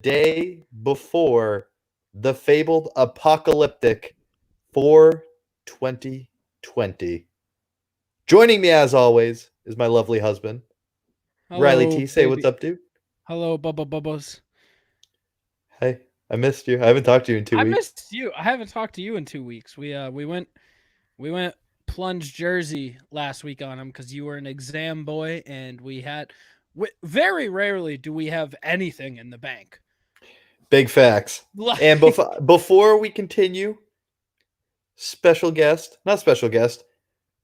day before the fabled apocalyptic 4/2020. Joining me as always is my lovely husband, Riley Hello, T. Say what's baby. up, dude. Hello, Bubba Bubbles. Hey, I missed you. I haven't talked to you in two I weeks. missed you. I haven't talked to you in 2 weeks. We went Plunge Jersey last week on him because you were an exam boy, and very rarely do we have anything in the bank. Big facts. And Like before we continue, special guest, not special guest,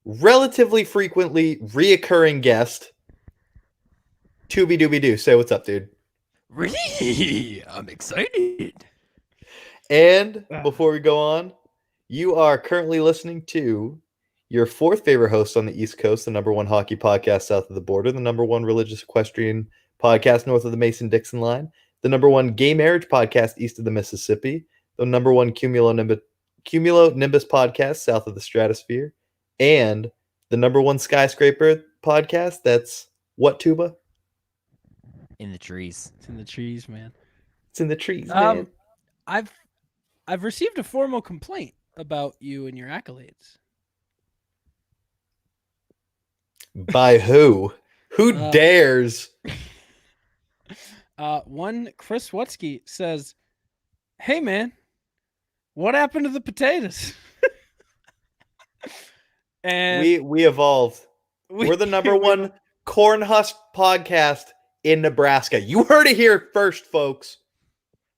relatively frequently reoccurring guest, Tooby Dooby Doo. Say what's up, dude. Really? I'm excited. And before we go on, you are currently listening to your fourth favorite host on the East Coast, the number one hockey podcast south of the border, the number one religious equestrian podcast north of the Mason-Dixon line, the number one gay marriage podcast east of the Mississippi, the number one cumulonimbus podcast south of the stratosphere, and the number one skyscraper podcast that's what, Tuba? In the trees. it's in the trees, man. It's in the trees, man. I've I've received a formal complaint about you and your accolades. By who? Who dares? One Chris Wutsky says, "Hey man, what happened to the potatoes?" and We evolved. We're the number one corn husk podcast in Nebraska. You heard it here first, folks.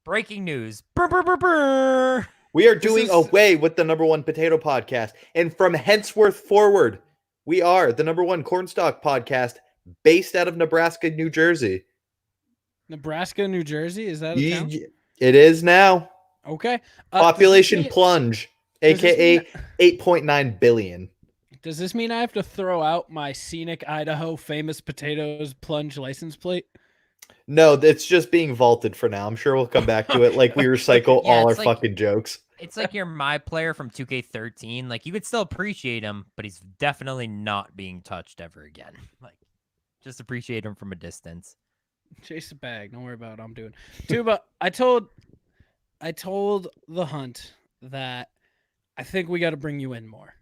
Breaking news. Brr, brr, brr, brr. We are doing away with the number one potato podcast. And from henceforth forward, we are the number one cornstalk podcast based out of Nebraska, New Jersey. Nebraska, New Jersey, is that a town? It is now. Okay. Population plunge, aka 8.9 billion. Does this mean I have to throw out my scenic Idaho famous potatoes plunge license plate? No, it's just being vaulted for now. I'm sure we'll come back to it like we recycle all our fucking jokes. It's like you're my player from 2K13. Like, you could still appreciate him, but he's definitely not being touched ever again. Like, just appreciate him from a distance. Chase the bag. Don't worry about what I'm doing. Tuba, I told the hunt that I think we got to bring you in more.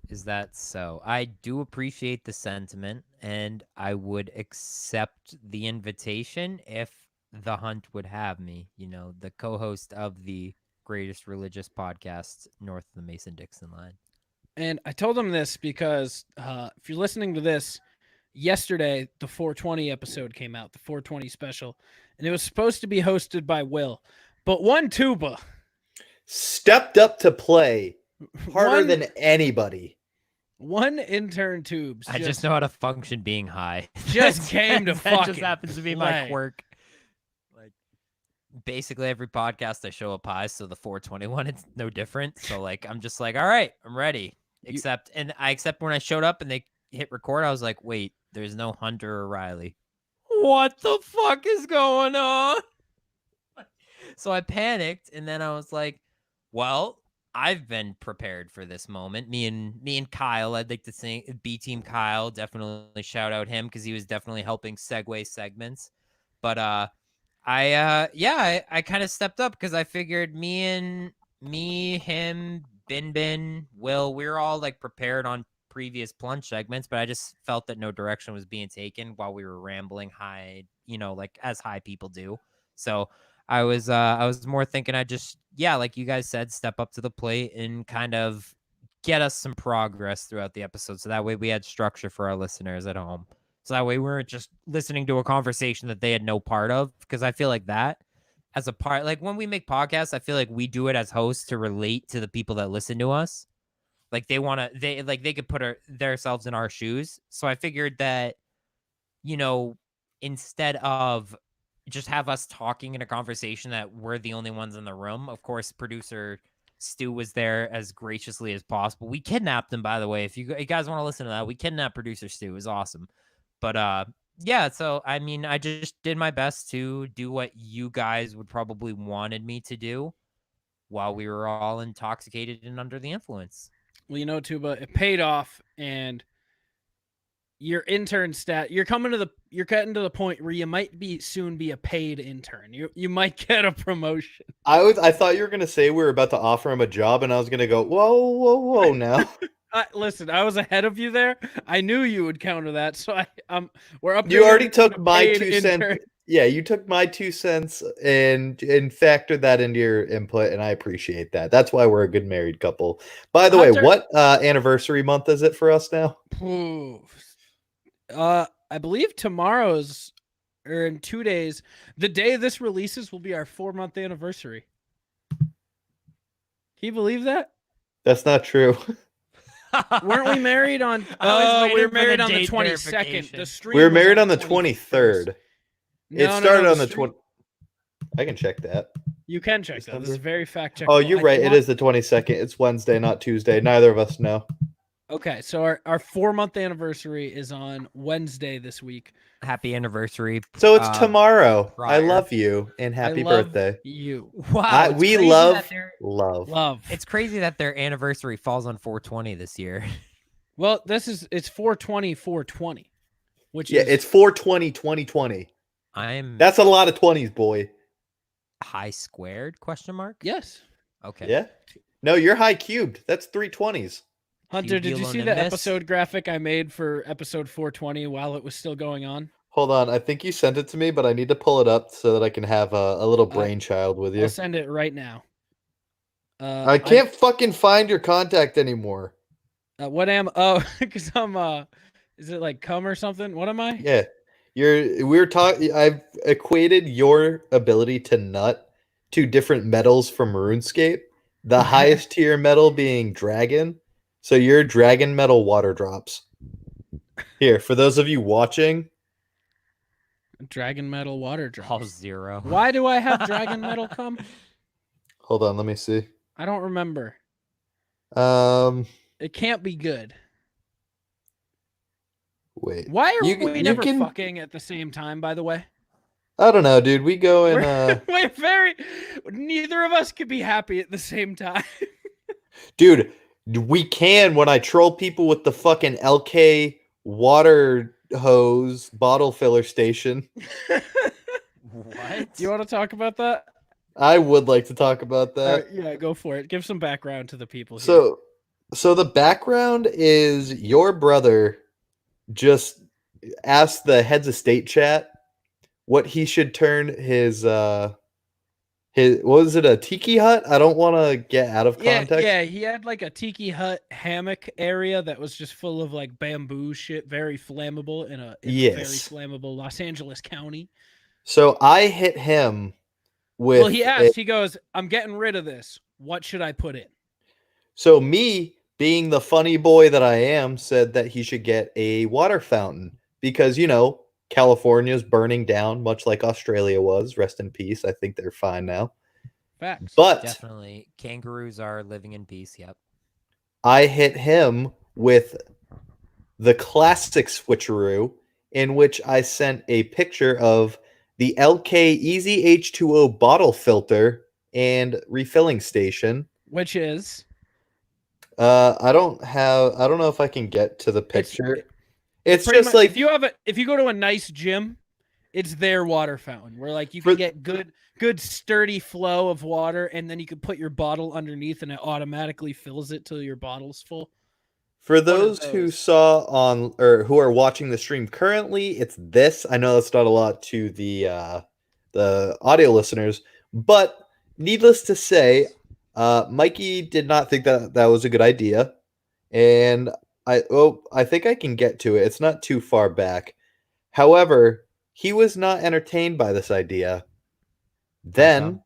Is that so? I do appreciate the sentiment, and I would accept the invitation if the hunt would have me. You know, the co-host of the greatest religious podcast north of the Mason-Dixon line. And I told him this because if you're listening to this, yesterday the 420 episode came out, the 420 special, and it was supposed to be hosted by Will, but one Tuba stepped up to play harder than anybody. One intern Tubes. I just know how to function being high. Just came to fucking. That just happens to be my quirk. Like, basically every podcast I show up high, so the 421 it's no different. So like I'm just like, all right, I'm ready. Except when I showed up and they hit record, I was like, wait, there's no Hunter or Riley. What the fuck is going on? So I panicked, and then I was like, well, I've been prepared for this moment. Me and Kyle, I'd like to say B Team Kyle, definitely shout out him because he was definitely helping segue segments. But I kind of stepped up because I figured him, Bin, Will, we were all like prepared on previous Plunge segments, but I just felt that no direction was being taken while we were rambling high, like as high people do. So I was more thinking I just, like you guys said, step up to the plate and kind of get us some progress throughout the episode. So that way we had structure for our listeners at home. So that way we weren't just listening to a conversation that they had no part of. Because I feel like that as a part, like when we make podcasts, I feel like we do it as hosts to relate to the people that listen to us. Like they could put themselves in our shoes. So I figured that, instead of just have us talking in a conversation that we're the only ones in the room. Of course, producer Stu was there as graciously as possible. We kidnapped him, by the way. If you guys want to listen to that, we kidnapped producer Stu. It was awesome. But so I mean, I just did my best to do what you guys would probably wanted me to do while we were all intoxicated and under the influence. Well, Tuba, it paid off, and your intern stat. You're getting to the point where you might soon be a paid intern. You might get a promotion. I thought you were gonna say we were about to offer him a job, and I was gonna go, whoa now. Listen, I was ahead of you there. I knew you would counter that, so we're up. You already took to my paid 2 cents. intern. Yeah, you took my 2 cents and factored that into your input, and I appreciate that. That's why we're a good married couple. By the way, Hunter- what anniversary month is it for us now? I believe tomorrow's or in 2 days. The day this releases will be our 4-month anniversary. Can you believe that? That's not true. Weren't we married on? We were married on the 22nd. The stream. We were was married on the 21st. 23rd. No, It started no, on the stream- 20. I can check that. You can check that. This is very fact check. Oh, you're right. It is the 22nd. It's Wednesday, not Tuesday. Neither of us know. Okay, so our 4-month anniversary is on Wednesday this week. Happy anniversary. So it's tomorrow. I prior. love you and happy I love birthday. You Wow. We crazy love that their- love. It's crazy that their anniversary falls on 420 this year. Well, it's 420, which Yeah, is it's 420 2020. I'm That's a lot of 20s, boy. high squared question mark. yes. Okay. Yeah. No, you're high cubed. That's 320s. Hunter, did you see the Cumulonimbus. episode graphic I made for episode 420 while it was still going on? Hold on. I think you sent it to me, but I need to pull it up so that I can have a little brainchild with you. I'll send it right now. I can't fucking find your contact anymore. What am? Oh, because I'm. Is it like cum or something? What am I? Yeah. We're talking. I've equated your ability to nut to different metals from RuneScape. The highest tier metal being dragon. So you're dragon metal water drops. Here, for those of you watching, Dragon metal water drops. All 0. Why do I have dragon metal cum? hold on, let me see. I don't remember. Um, It can't be good. wait. Why are You we never can- fucking at the same time? By the way, I don't know, dude. We go in. we're very. Neither of us could be happy at the same time. Dude, we can when I troll people with the fucking LK water hose bottle filler station. What? Do you want to talk about that? I would like to talk about that. Yeah, go for it. Give some background to the people here. So the background is your brother just asked the heads of state chat what he should turn his what was it, a tiki hut? I don't want to get out of context. Yeah, he had like a tiki hut hammock area that was just full of like bamboo shit, very flammable in a very Yes. flammable Los Angeles County. So I hit him with. Well, he asked, he goes, "I'm getting rid of this. What should I put in?" So me, being the funny boy that I am, said that he should get a water fountain because, California's burning down, much like Australia was. Rest in peace. I think they're fine now. Facts. But Definitely. Kangaroos are living in peace. Yep. I hit him with the classic switcheroo, in which I sent a picture of the LK Easy H2O bottle filter and refilling station. Which is I don't know if I can get to the picture. It's pretty just much, like if you go to a nice gym, it's their water fountain where like you can get good sturdy flow of water, and then you can put your bottle underneath and it automatically fills it till your bottle's full. for those who saw on or who are watching the stream currently, it's this. I know that's not a lot to the audio listeners, but needless to say, Mikey did not think that was a good idea, and I think I can get to it. It's not too far back. However, he was not entertained by this idea. Then,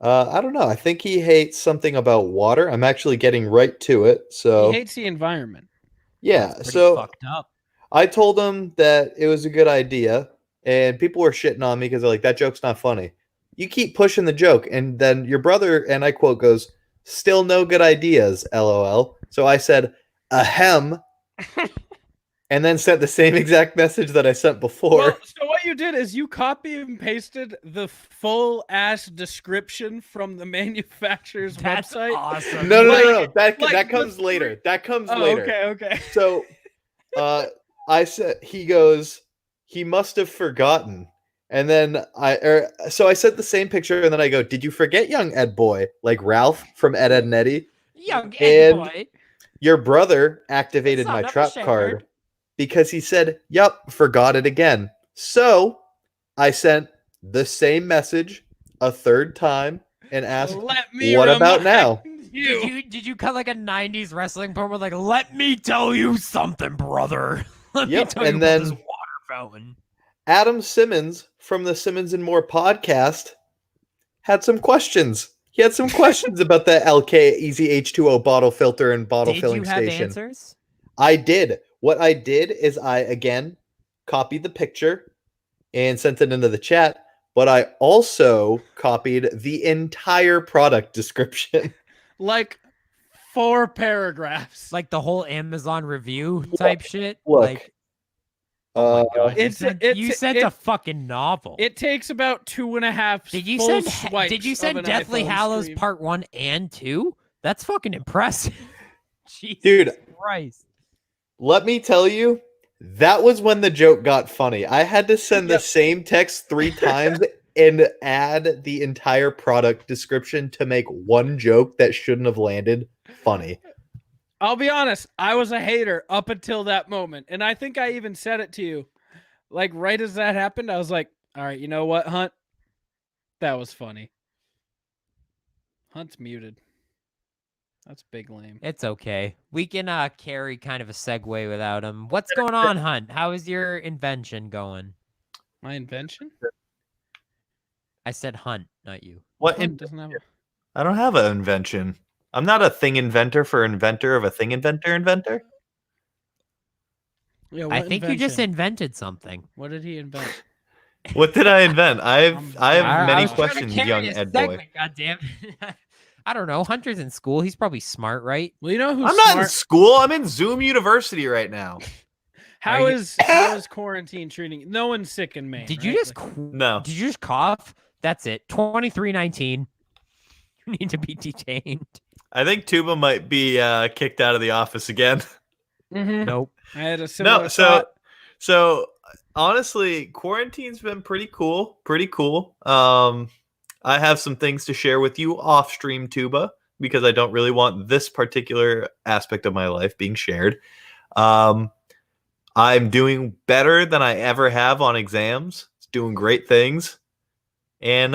I don't know. I think he hates something about water. I'm actually getting right to it. So He hates the environment. yeah. Pretty So fucked up. I told him that it was a good idea, and people were shitting on me because they're like, "That joke's not funny." You keep pushing the joke, and then your brother, and I quote, goes, "Still no good ideas, LOL." So I said, "Ahem," and then sent the same exact message that I sent before. Well, so what you did is you copy and pasted the full ass description from the manufacturer's That's website. awesome. No. Like That the comes later. That comes Oh, later. okay. So, I said, he goes, he must have forgotten. And then so I sent the same picture, and then I go, did you forget young Ed Boy, like Ralph from Ed, Ed and Eddie? Young Ed And boy. your brother The activated my son of a trap shepherd. card because he said, "Yup, forgot it again." So I sent the same message a third time and asked, Let me "What about now?" you. Did you cut like a 90s wrestling promo like, let me tell you something, brother. Let me Yep, tell you and about this then water fountain. Adam Simmons from the Simmons and More podcast had some questions. He had some questions about the LK Easy H2O bottle filter and bottle Did filling you have station. answers? I did. What I did is I again copied the picture and sent it into the chat, but I also copied the entire product description. Like 4 paragraphs. Like the whole Amazon review type shit? Look. Like, oh my god, It's- you sent a fucking novel. It takes about 2.5 Did you full send swipes Did you of send an Deathly iPhone Hallows screen. Part 1 and 2? That's fucking impressive. Jesus Dude. Christ. Let me tell you, that was when the joke got funny. I had to send the same text 3 times and add the entire product description to make one joke that shouldn't have landed funny. I'll be honest, I was a hater up until that moment. And I think I even said it to you. Like right as that happened, I was like, all right, you know what, Hunt? That was funny. Hunt's muted. That's big lame. It's okay. We can carry kind of a segue without him. What's going on, Hunt? How is your invention going? My invention? I said Hunt, not you. What? Hunt doesn't have a... I don't have an invention. I'm not a thing inventor for inventor of a thing inventor. Yeah, I what think you just invention? invented something. What did he invent? What did I invent? I have I many was trying to questions, carry young a Ed boy. segment, goddamn. I don't know. Hunter's in school. He's probably smart, right? Well, you know who's I'm not in smart? school. I'm in Zoom University right now. How is quarantine treating? No one's sick in Maine. Did you right? just No. Did you just cough? That's it. 2319. You need to be detained. I think Tuba might be kicked out of the office again. Mhm. Nope. I had a similar No, thought. so honestly, quarantine's been pretty cool. I have some things to share with you off stream, Tuba, because I don't really want this particular aspect of my life being shared. I'm doing better than I ever have on exams. It's doing great things. And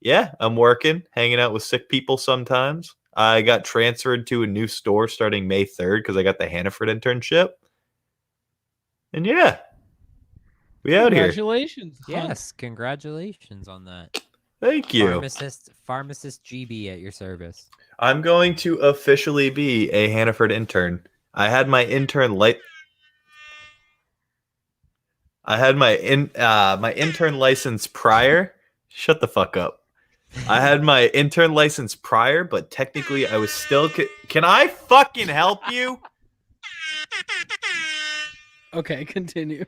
yeah, I'm working, hanging out with sick people sometimes. I got transferred to a new store starting May 3rd because I got the Hannaford internship. And yeah, we out here. Congratulations. Hunt. Yes, congratulations on that. Thank you. Pharmacist GB at your service. I'm going to officially be a Hannaford intern. I had my intern my intern license prior. Shut the fuck up. I had my intern license prior, but technically I was still. Can I fucking help you? Okay, continue.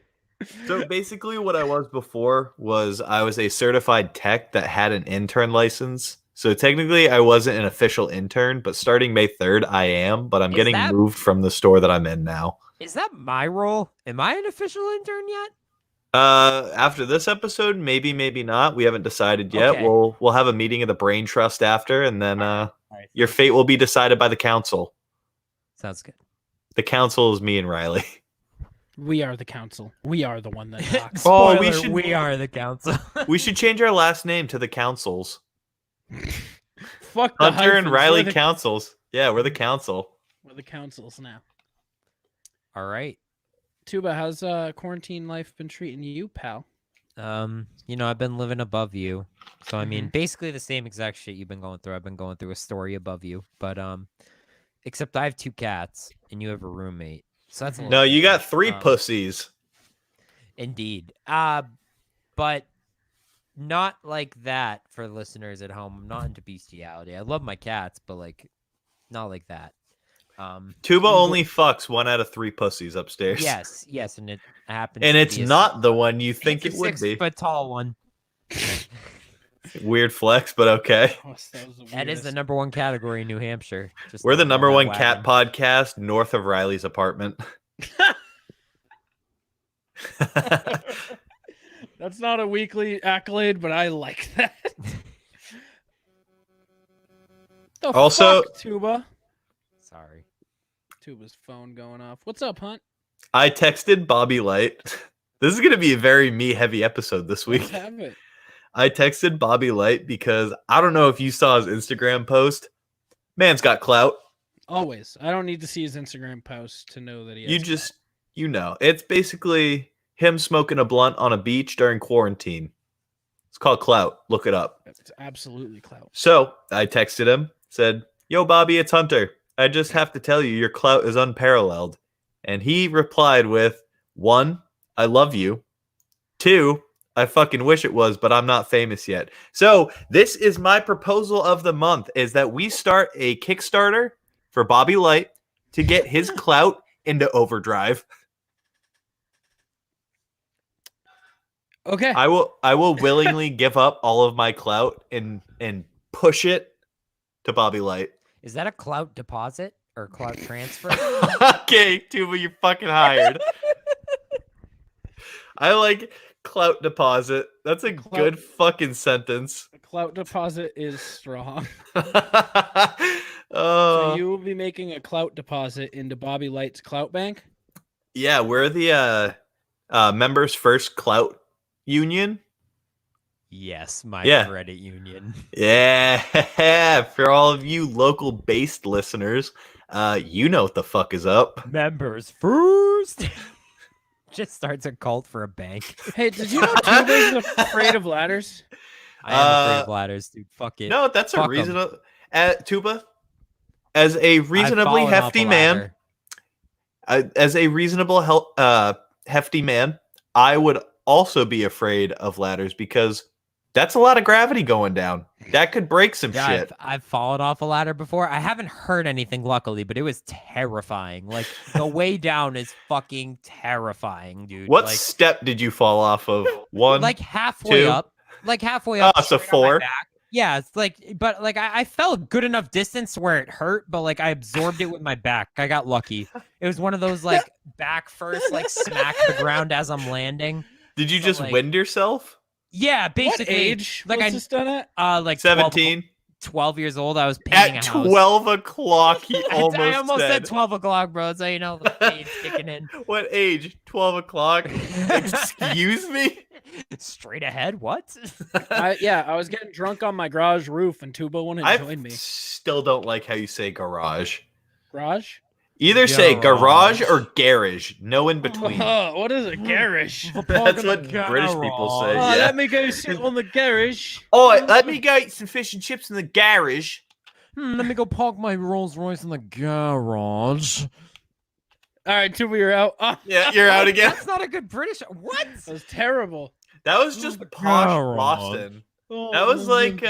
So basically, what I was before was I was a certified tech that had an intern license. So technically, I wasn't an official intern, but starting May 3rd, I am. But I'm getting moved from the store that I'm in now. Is that my role? Am I an official intern yet? After this episode, maybe not. We haven't decided yet. Okay. We'll have a meeting of the brain trust after, and then your fate will be decided by the council. Sounds good. The council is me and Riley. We are the council. We are the one that knocks. Spoiler, we are the council. We should change our last name to the councils. Fuck the Hunter and hyphens. Riley We're the, councils. Yeah, we're the council. we're the councils now. All right. Tuba, how's quarantine life been treating you, pal? I've been living above you. So I mean, basically the same exact shit you've been going through. I've been going through a story above you, but except I have 2 cats and you have a roommate. So that's a little No, you got different. 3 pussies. Indeed. But not like that for listeners at home. I'm not into bestiality. I love my cats, but like not like that. Tuba only fucks 1 out of 3 pussies upstairs. Yes, and it happens. And to it's be not the one you think it's it a would be. 6-foot tall one. Weird flex, but okay. That is the number 1 category in New Hampshire. Just We're the not on number that 1 wagon. cat podcast north of Riley's apartment. That's not a weekly accolade, but I like that. The Also- fuck, Tuba? Sorry. Tuba's phone going off. What's up, Hunt? I texted Bobby Light. This is going to be a very me-heavy episode this week. Let's have it. I texted Bobby Light because I don't know if you saw his Instagram post. Man's got clout. Always. I don't need to see his Instagram post to know that he has You know. It's basically him smoking a blunt on a beach during quarantine. It's called clout. Look it up. It's absolutely clout. So I texted him, said, "Yo, Bobby, it's Hunter. I just have to tell you, your clout is unparalleled." And he replied with, 1, I love you. 2, I fucking wish it was, but I'm not famous yet. So this is my proposal of the month, is that we start a Kickstarter for Bobby Light to get his clout into overdrive. Okay. I will willingly give up all of my clout and push it to Bobby Light. Is that a clout deposit or clout transfer? Okay, Tuba, you're fucking hired. I like clout deposit. That's a Clout- good fucking sentence. The clout deposit is strong. So So you will be making a clout deposit into Bobby Light's clout bank? yeah, we're the members first clout union. Yes, my Yeah. credit union. Yeah, for all of you local based listeners, you know what the fuck is up. Members first. Just starts a cult for a bank. Hey, did you know Tuba's afraid of ladders? I am afraid of ladders, dude. Fuck it. No, that's a Fuck 'em. reasonable Tuba. As a I've reasonably fallen off a hefty man, ladder. as a reasonable hefty man, I would also be afraid of ladders because that's a lot of gravity going down. That could break some Yeah, shit. I've fallen off a ladder before. I haven't heard anything, luckily, but it was terrifying. Like the way down is fucking terrifying, dude. What Like, step did you fall off of? 1? like halfway 2? up. Like halfway up. Oh, so straight on my 4? back. Yeah, it's like, but like I felt good enough distance where it hurt, but like I absorbed it with my back. I got lucky. It was one of those like back first, like smack the ground as I'm landing. Did you So, just like, wind yourself? Yeah, What basically. age like was I this done at? like 17? 12 years old. I was painting At a house. 12 o'clock, he I almost, almost said said 12 o'clock, bro. So you know the pain's kicking in. What age? 12 o'clock? Excuse me? Straight ahead. What? I was getting drunk on my garage roof and Tuba wouldn't I join me. still don't like how you say garage. Garage? Either say garage Garage. or garage. No in between. What is a garage? That's what British people say. garage. Yeah. Let me go sit on the garage. Oh, let me go eat some fish and chips in the garage. Let me go park my Rolls Royce in the garage. All right, Tuba, you're out. Oh, Yeah, you're out again. That's not a good British. What? that was terrible. That was just posh garage. Boston. Oh, That was like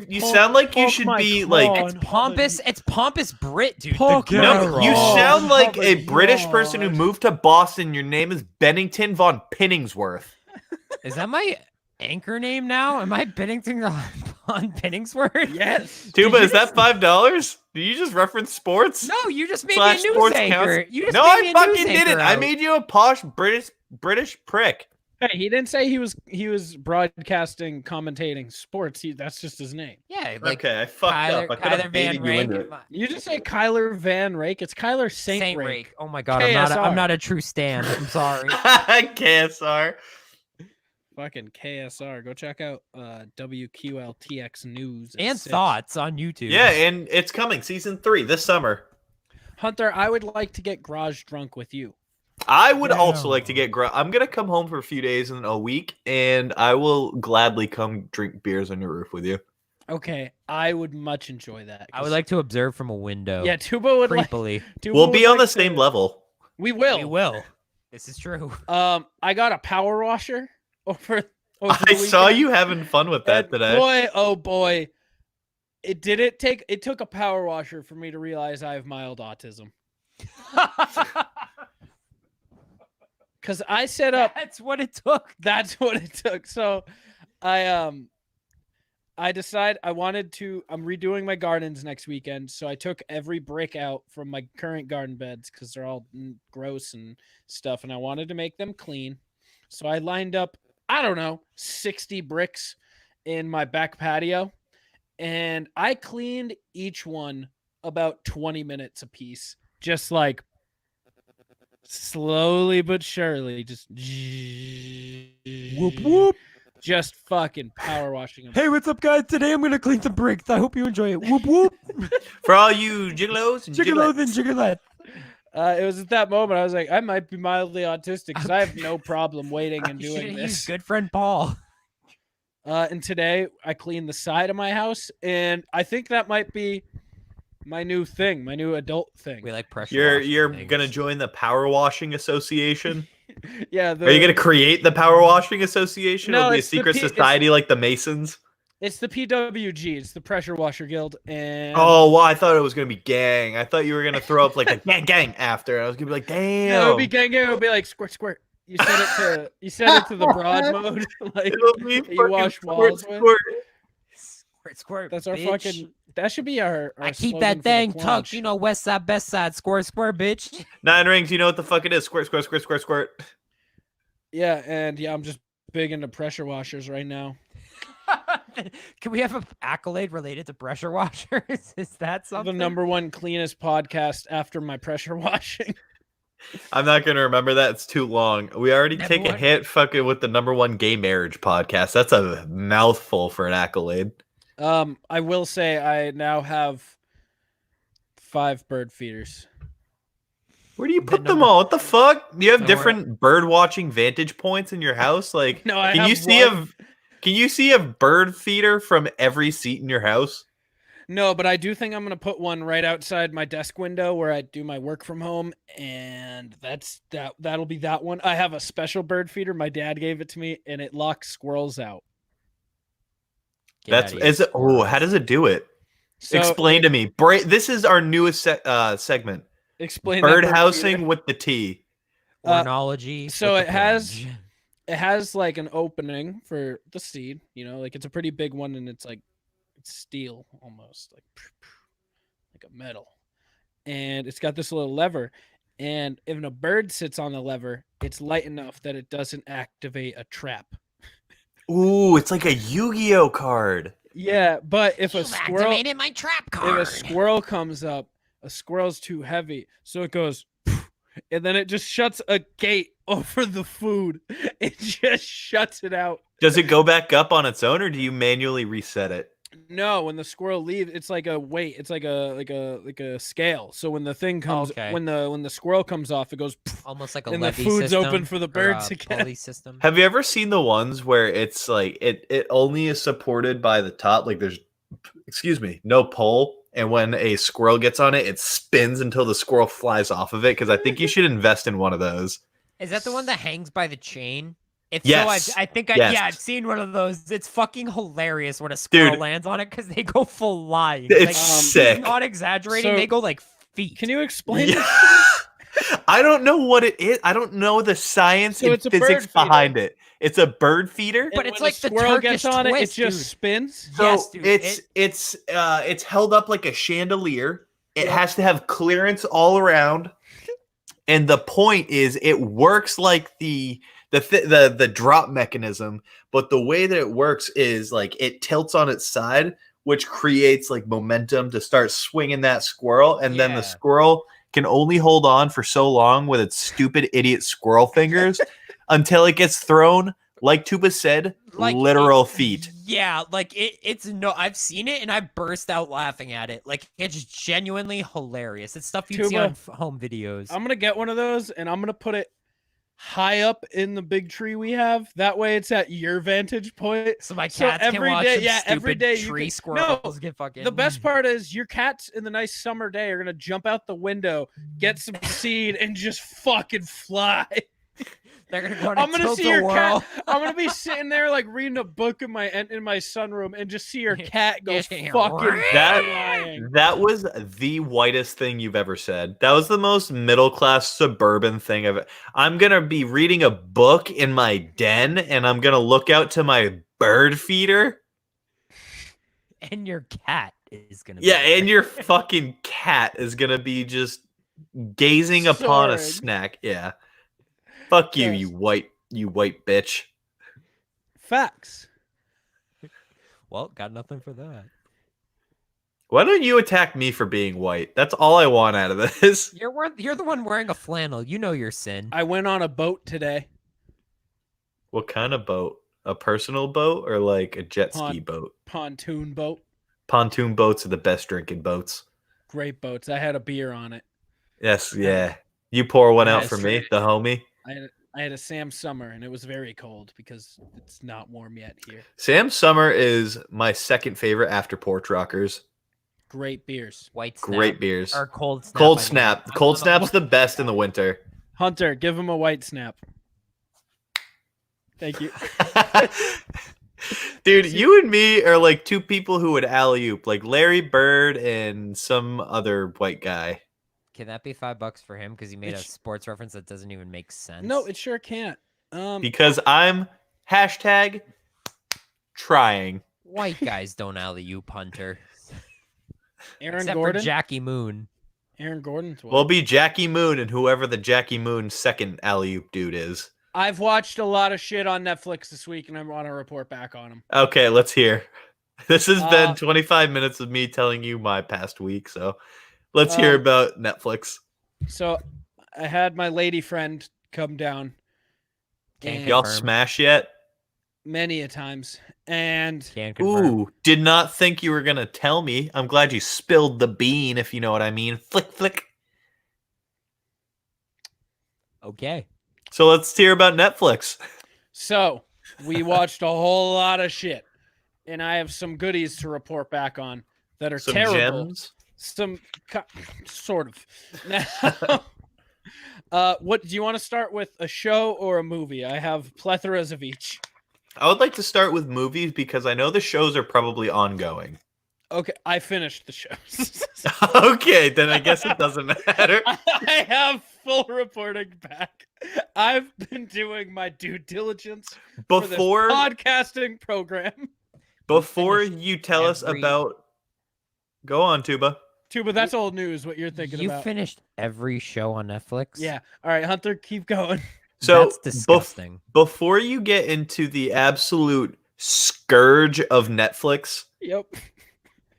you sound like you should be like It's pompous. It's pompous Brit, dude. Park The my no, garage. you Oh, sound like a Papa British person who George. moved to Boston. Your name is Bennington von Pinningsworth. Is that my anchor name now? Am I Bennington on Penningsworth? Yes. Tuba, you is that $5? Did you just reference sports? No, you just made Slash me a sports news anchor. counts? You just No, made me I a fucking news didn't. anchor I out. made you a posh British prick. Hey, he didn't say he was broadcasting, commentating sports. That's just his name. Yeah, like Okay, I fucked up. I could have Kyler Van baited you into Rake. it. You just say Kyler Van Rake. It's Kyler Saint, Saint Rake. Rake. Oh my god, I'm KSR. not a true stan. I'm sorry. KSR. Fucking KSR. Go check out WQLTX News at And 6. thoughts on YouTube. Yeah, and it's coming, season 3 this summer. Hunter, I would like to get garage drunk with you. I would also like to get. I'm gonna come home for a few days in a week, and I will gladly come drink beers on your roof with you. Okay, I would much enjoy that. I would like to observe from a window. Yeah, Tuba would like. creepily. Tuba We'll would be on like the same to- level. We will. We will. This is true. I got a power washer over. I saw you having fun with that And today. Boy, oh boy, it didn't take. It took a power washer for me to realize I have mild autism. Because I set up. That's what it took. That's what it took. So, I I decide I'm redoing my gardens next weekend. So I took every brick out from my current garden beds because they're all gross and stuff. And I wanted to make them clean. So I lined up, I don't know, 60 bricks in my back patio. And I cleaned each one about 20 minutes a piece. Just like slowly but surely, just Whoop whoop. just fucking power washing them. Hey, what's up, guys? Today I'm gonna clean some bricks. I hope you enjoy it. Whoop whoop. For all you gigolos and Gigolos and gigolettes. gigolette. It was at that moment I was like, I might be mildly autistic because I have no problem waiting and You doing should've this. used good friend Paul. And today I cleaned the side of my house, and I think that might be my new thing, my new adult thing. We like pressure. You're washing gonna things. join the Power Washing Association? Yeah. Are you gonna create the Power Washing Association? No, It'll be a it's the secret P- society like the Masons. It's the PWG. It's the Pressure Washer Guild, and Oh, well, I thought it was gonna be gang. I thought you were gonna throw up like a gang after. I was gonna be like, damn. no, it would be gang. It would be like squirt, squirt. You set it to the broad mode, like It'll be you fucking wash squirt, walls with. squirt. Squirt, squirt. That's our bitch. fucking. That should be our I keep slogan that for the thing Plunge. tucked. You know, west side, best side. Squirt, squirt, bitch. 9 rings. You know what the fuck it is? Squirt, squirt, squirt, squirt, squirt. Yeah, and I'm just big into pressure washers right now. Can we have an accolade related to pressure washers? Is that something? The #1 cleanest podcast after my pressure washing. I'm not gonna remember that. It's too long. We already Number take a one. hit fucking with the #1 gay marriage podcast. That's a mouthful for an accolade. I will say I now have 5 bird feeders. Where do you The put them number- all? What the fuck? Do you have Don't different bird watching vantage points in your house? Like, No, I can you have see one. can you see a bird feeder from every seat in your house? No, but I do think I'm gonna put one right outside my desk window where I do my work from home, and that'll be that one. I have a special bird feeder. My dad gave it to me, and it locks squirrels out. Get That's outta here, is it. Oh, squirrels. how does it do it? So Explain to me. This is our newest segment. explain that Bird feeder. housing with the T. Ornology. so with it the has- plunge. It has like an opening for the seed, like it's a pretty big one, and it's steel almost, like a metal. And it's got this little lever, and if a bird sits on the lever, it's light enough that it doesn't activate a trap. Ooh, it's like a Yu-Gi-Oh card. Yeah, but if a You've squirrel activated my trap if card. a squirrel comes up, a squirrel's too heavy, so it goes and then it just shuts a gate over the food. It just shuts it out. Does it go back up on its own, or do you manually reset it? No, when the squirrel leaves, it's like a weight. It's like a scale. So when the thing comes, Okay. when the squirrel comes off, it goes, Almost like a and the levy food's system open for the or birds a again. pulley system. Have you ever seen the ones where it's like it only is supported by the top, like there's no pole, and when a squirrel gets on it, it spins until the squirrel flies off of it? Because I think you should invest in one of those. Is that the one that hangs by the chain? If Yes. so, I think Yes. I've seen one of those. It's fucking hilarious when a squirrel Dude. lands on it because they go flying. It's Like, sick. not exaggerating. So- they go like feet. Can you explain? Yeah. I don't know what it is. I don't know the science So and it's a bird physics feeder. behind it. It's a bird feeder. But And it's when like a the squirrel Turkish gets on it, twist, it just dude. spins. So Yes, dude, it's held up like a chandelier. It Yeah. has to have clearance all around, and the point is, it works like the drop mechanism. But the way that it works is like it tilts on its side, which creates like momentum to start swinging that squirrel, and then Yeah. the squirrel can only hold on for so long with its stupid idiot squirrel fingers until it gets thrown, like Tuba said, Like, literal feet. Yeah, like it's no. I've seen it and I burst out laughing at it. Like it's genuinely hilarious. It's stuff you'd see Tuba, on home videos. I'm gonna get one of those, and I'm gonna put it high up in the big tree we have. That way, it's at your vantage point. So my So cats can every watch day- some yeah, every stupid day you tree can- squirrels get fucking. The best part is your cats in the nice summer day are gonna jump out the window, get some seed, and just fucking fly. They're gonna go on I'm a gonna see tilt-a-whirl. your cat. I'm gonna be sitting there like reading a book in my sunroom and just see your cat go Yeah. fucking That- flying. That was the whitest thing you've ever said. That was the most middle class suburban thing I'm gonna be reading a book in my den, and I'm gonna look out to my bird feeder. And your cat is gonna. Yeah, be and there. your fucking cat is gonna be just gazing upon a Soaring. snack. Yeah. Fuck you, Yes. you white bitch. Facts. Well, got nothing for that. Why don't you attack me for being white? That's all I want out of this. You're the one wearing a flannel. You know your sin. I went on a boat today. What kind of boat? A personal boat or like a jet ski boat? Pontoon boat. Pontoon boats are the best drinking boats. Great boats. I had a beer on it. Yes, yeah. You pour one I out had for a- me, the homie. I had a Sam Summer, and it was very cold because it's not warm yet here. Sam Summer is my second favorite after Porch Rockers. Great beers. White snap. Great beers. Or cold snap. Cold I mean. Snap. I'm Cold a Snap's white the best guy. in the winter. Hunter, give him a white snap. Thank you. Dude, you and me are like two people who would alley-oop, like Larry Bird and some other white guy. Can that be $5 for him because he made a It's- sports reference that doesn't even make sense? No, it sure can't. Because I'm hashtag trying. White guys don't alley-oop, Hunter. Aaron Except Gordon. for Jackie Moon. Aaron Gordon's white. We'll be Jackie Moon and whoever the Jackie Moon second alley-oop dude is. I've watched a lot of shit on Netflix this week, and I want to report back on them. Okay, let's hear. This has Uh, been 25 minutes of me telling you my past week, so let's hear about Netflix. So I had my lady friend come down Can't and Y'all confirm. smash yet? many a times, and Can confirm. Ooh, did not think you were going to tell me. I'm glad you spilled the bean, if you know what I mean. Flick, flick. Okay. So let's hear about Netflix. so we watched a whole lot of shit, and I have some goodies to report back on that are Some terrible. gems. Some sort of. What do you want to start with, a show or a movie? I have plethoras of each. I would like to start with movies because I know the shows are probably ongoing. Okay, I finished the shows. Okay, then I guess it doesn't matter. I have full reporting back. I've been doing my due diligence for this Before podcasting program. before finished you tell us every- about Go on, Tuba. But that's old news. What you're thinking You about? finished every show on Netflix? Yeah. All right, Hunter, keep going. So That's disgusting. before you get into the absolute scourge of Netflix, Yep.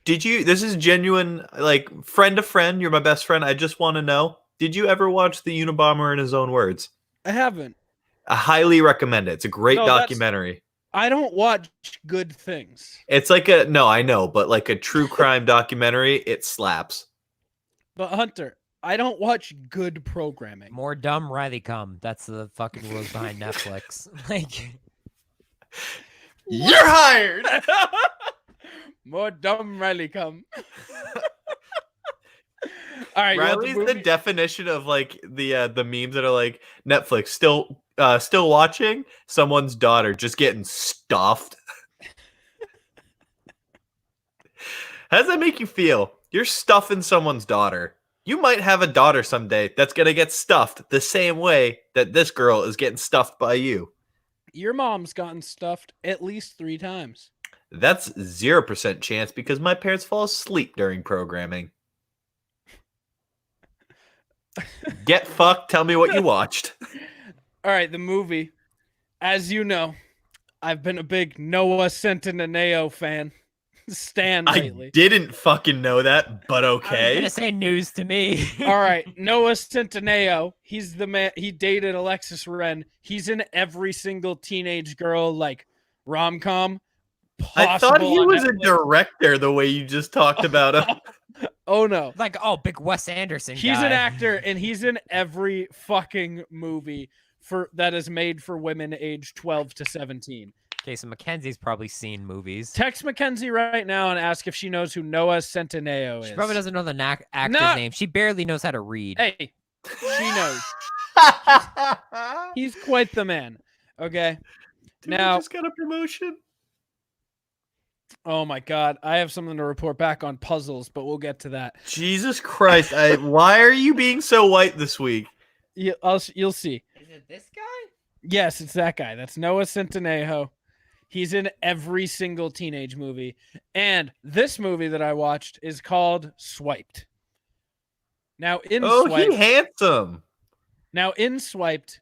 did you this is genuine, like friend to friend, you're my best friend. I just want to know, did you ever watch The Unabomber in His Own Words? I haven't. I highly recommend it. It's a great No, that's- documentary. I don't watch good things. It's like I know, but like a true crime documentary, it slaps. But Hunter, I don't watch good programming. More dumb, Riley come. That's the fucking rules behind Netflix. Like, You're hired. More dumb Riley come. All right, you want Riley's the the movie? definition of like the memes that are like Netflix still watching someone's daughter just getting stuffed. How does that make you feel? You're stuffing someone's daughter. You might have a daughter someday that's gonna get stuffed the same way that this girl is getting stuffed by you. Your mom's gotten stuffed at least 3 times. That's 0% chance because my parents fall asleep during programming. Get fucked. Tell me what you watched. All right, the movie. As you know, I've been a big Noah Centineo fan. Stan I lately. didn't fucking know that, but I was okay. gonna say news to me. All right, Noah Centineo. He's the man. He dated Alexis Wren. He's in every single teenage girl like rom-com. I thought possible he on was a Netflix. director the way you just talked about him. Oh no. Like, oh, big Wes Anderson. He's guy. an actor, and he's in every fucking movie that is made for women aged 12 to 17. Okay, so Mackenzie's probably seen movies. Text Mackenzie right now and ask if she knows who Noah Centineo is. She probably doesn't know the actor's No. name. She barely knows how to read. Hey, she knows. He's quite the man. Okay. Dude, Now- we just got a promotion. Oh my God, I have something to report back on puzzles, but we'll get to that. Jesus Christ! Why are you being so white this week? You'll see. Is it this guy? Yes, it's that guy. That's Noah Centineo. He's in every single teenage movie. And this movie that I watched is called Swiped. Now in Swiped, he handsome. Now in Swiped,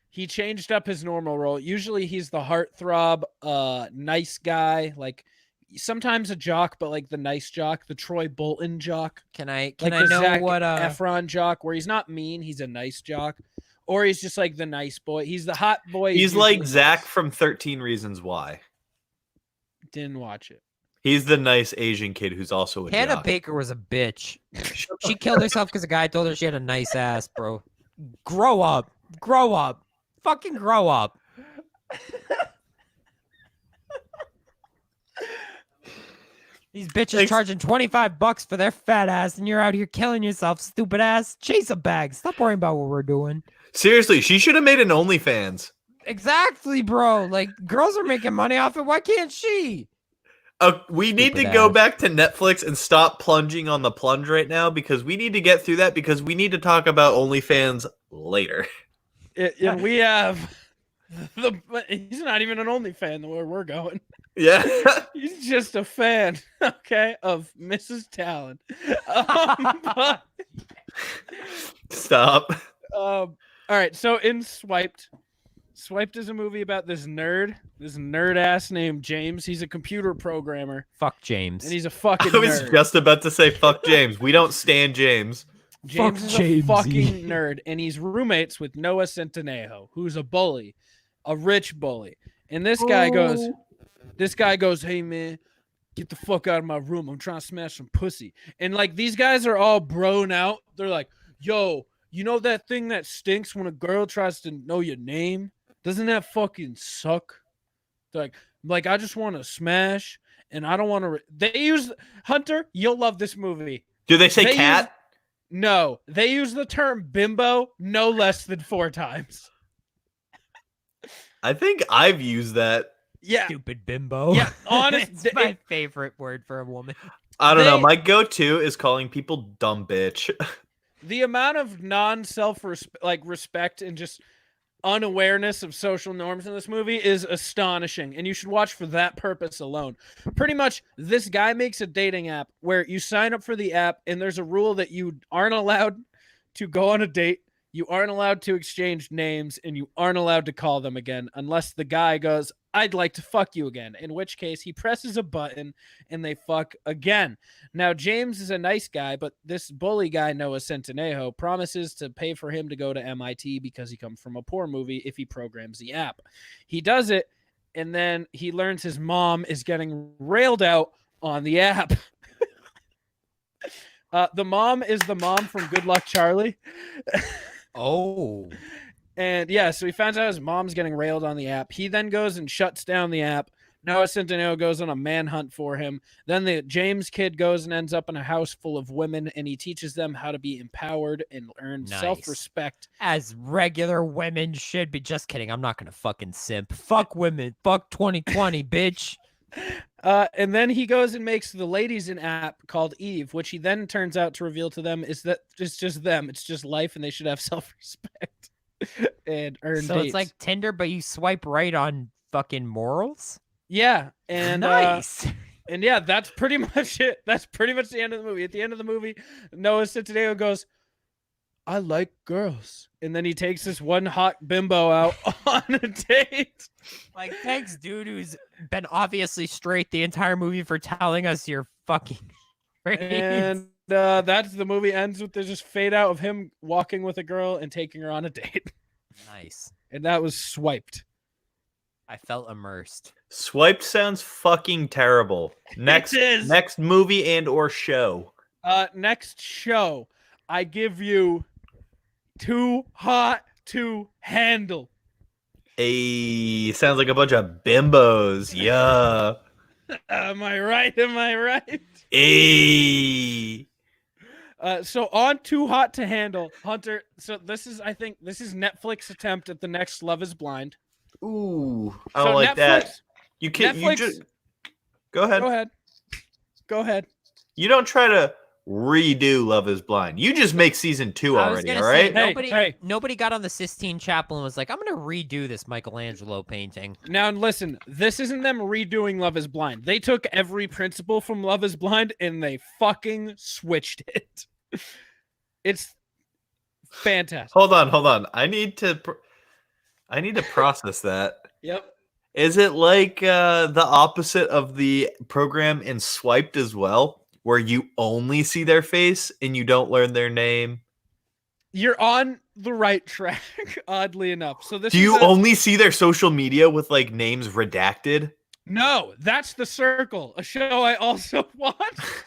he changed up his normal role. Usually he's the heartthrob, nice guy, like sometimes a jock, but like the nice jock, the Troy Bolton jock. Can I Like know the Zac what Efron jock, where he's not mean, he's a nice jock. Or he's just like the nice boy. He's the hot boy. He's like usually Zach nice. from 13 Reasons Why. Didn't watch it. He's the nice Asian kid who's also a Hannah jock. Baker was a bitch. She killed herself because a guy told her she had a nice ass, bro. Grow up. Grow up. Fucking grow up. These bitches charging $25 for their fat ass, and you're out here killing yourself, stupid ass. Chase a bag. Stop worrying about what we're doing. Seriously, she should have made an OnlyFans. Exactly, bro. Like, girls are making money off it. Why can't she? We need to Stupid go ass. back to Netflix and stop plunging on the plunge right now because we need to get through that because we need to talk about OnlyFans later. And we have he's not even an OnlyFan where we're going. Yeah. He's just a fan, okay, of Mrs. Talon. Stop. All right, so in Swiped is a movie about this nerd ass named James. He's a computer programmer, Fuck James. and he's a fucking I was nerd. just about to say fuck James. We don't stand James. James Fuck is a Jamesy. fucking nerd, and he's roommates with Noah Centineo, who's a bully, a rich bully. And this guy goes, "Hey man, get the fuck out of my room. I'm trying to smash some pussy." And like these guys are all broing out. They're like, "Yo, you know that thing that stinks when a girl tries to know your name? Doesn't that fucking suck?" They're like I just want to smash, and I don't want to. They use Hunter. You'll love this movie. Do they say cat? No, they use the term bimbo no less than 4 times. I think I've used that. Yeah. Stupid bimbo. Yeah, honest. It's my favorite word for a woman. I don't know. My go-to is calling people dumb bitch. The amount of respect and just unawareness of social norms in this movie is astonishing, and you should watch for that purpose alone. Pretty much, this guy makes a dating app where you sign up for the app, and there's a rule that you aren't allowed to go on a date, you aren't allowed to exchange names, and you aren't allowed to call them again unless the guy goes, "I'd like to fuck you again," in which case he presses a button and they fuck again. Now, James is a nice guy, but this bully guy, Noah Centineo, promises to pay for him to go to MIT because he comes from a poor movie if he programs the app. He does it, and then he learns his mom is getting railed out on the app. The mom is the mom from Good Luck Charlie. Oh. And yeah, so he finds out his mom's getting railed on the app. He then goes and shuts down the app. Noah Centineo goes on a manhunt for him. Then the James kid goes and ends up in a house full of women, and he teaches them how to be empowered and earn Nice. self-respect. As regular women should be. Just kidding. I'm not going to fucking simp. Fuck women. Fuck 2020, bitch. And then he goes and makes the ladies an app called Eve, which he then turns out to reveal to them is that it's just them. It's just life, and they should have self-respect and earn So dates. it's like Tinder, but you swipe right on fucking morals? Yeah, and nice. and yeah, that's pretty much it. That's pretty much the end of the movie. At the end of the movie, Noah Centineo goes, "I like girls," and then he takes this one hot bimbo out on a date. Like, thanks, dude, who's been obviously straight the entire movie for telling us you're fucking straight. And that's the movie ends with the just fade out of him walking with a girl and taking her on a date. Nice. And that was Swiped. I felt immersed. Swiped sounds fucking terrible. Next movie and or show. Next show, I give you Too Hot to Handle. Sounds like a bunch of bimbos. Yeah. Am I right? Am I right? So on Too Hot to Handle, Hunter. So I think this is Netflix attempt at the next Love Is Blind. Ooh, I don't like that. You can't. Netflix, You just go ahead. Go ahead. You don't try to redo Love Is Blind. You just make season 2 I was already, gonna all say right? nobody got on the Sistine Chapel and was like, I'm gonna redo this Michelangelo painting. Now listen, this isn't them redoing Love Is Blind. They took every principle from Love Is Blind and they fucking switched it. It's fantastic. Hold on. I need to process that. Yep. Is it like the opposite of the program in Swiped as well, where you only see their face and you don't learn their name? You're on the right track, oddly enough. So this Do you only see their social media with like names redacted? No, that's The Circle, a show I also watched.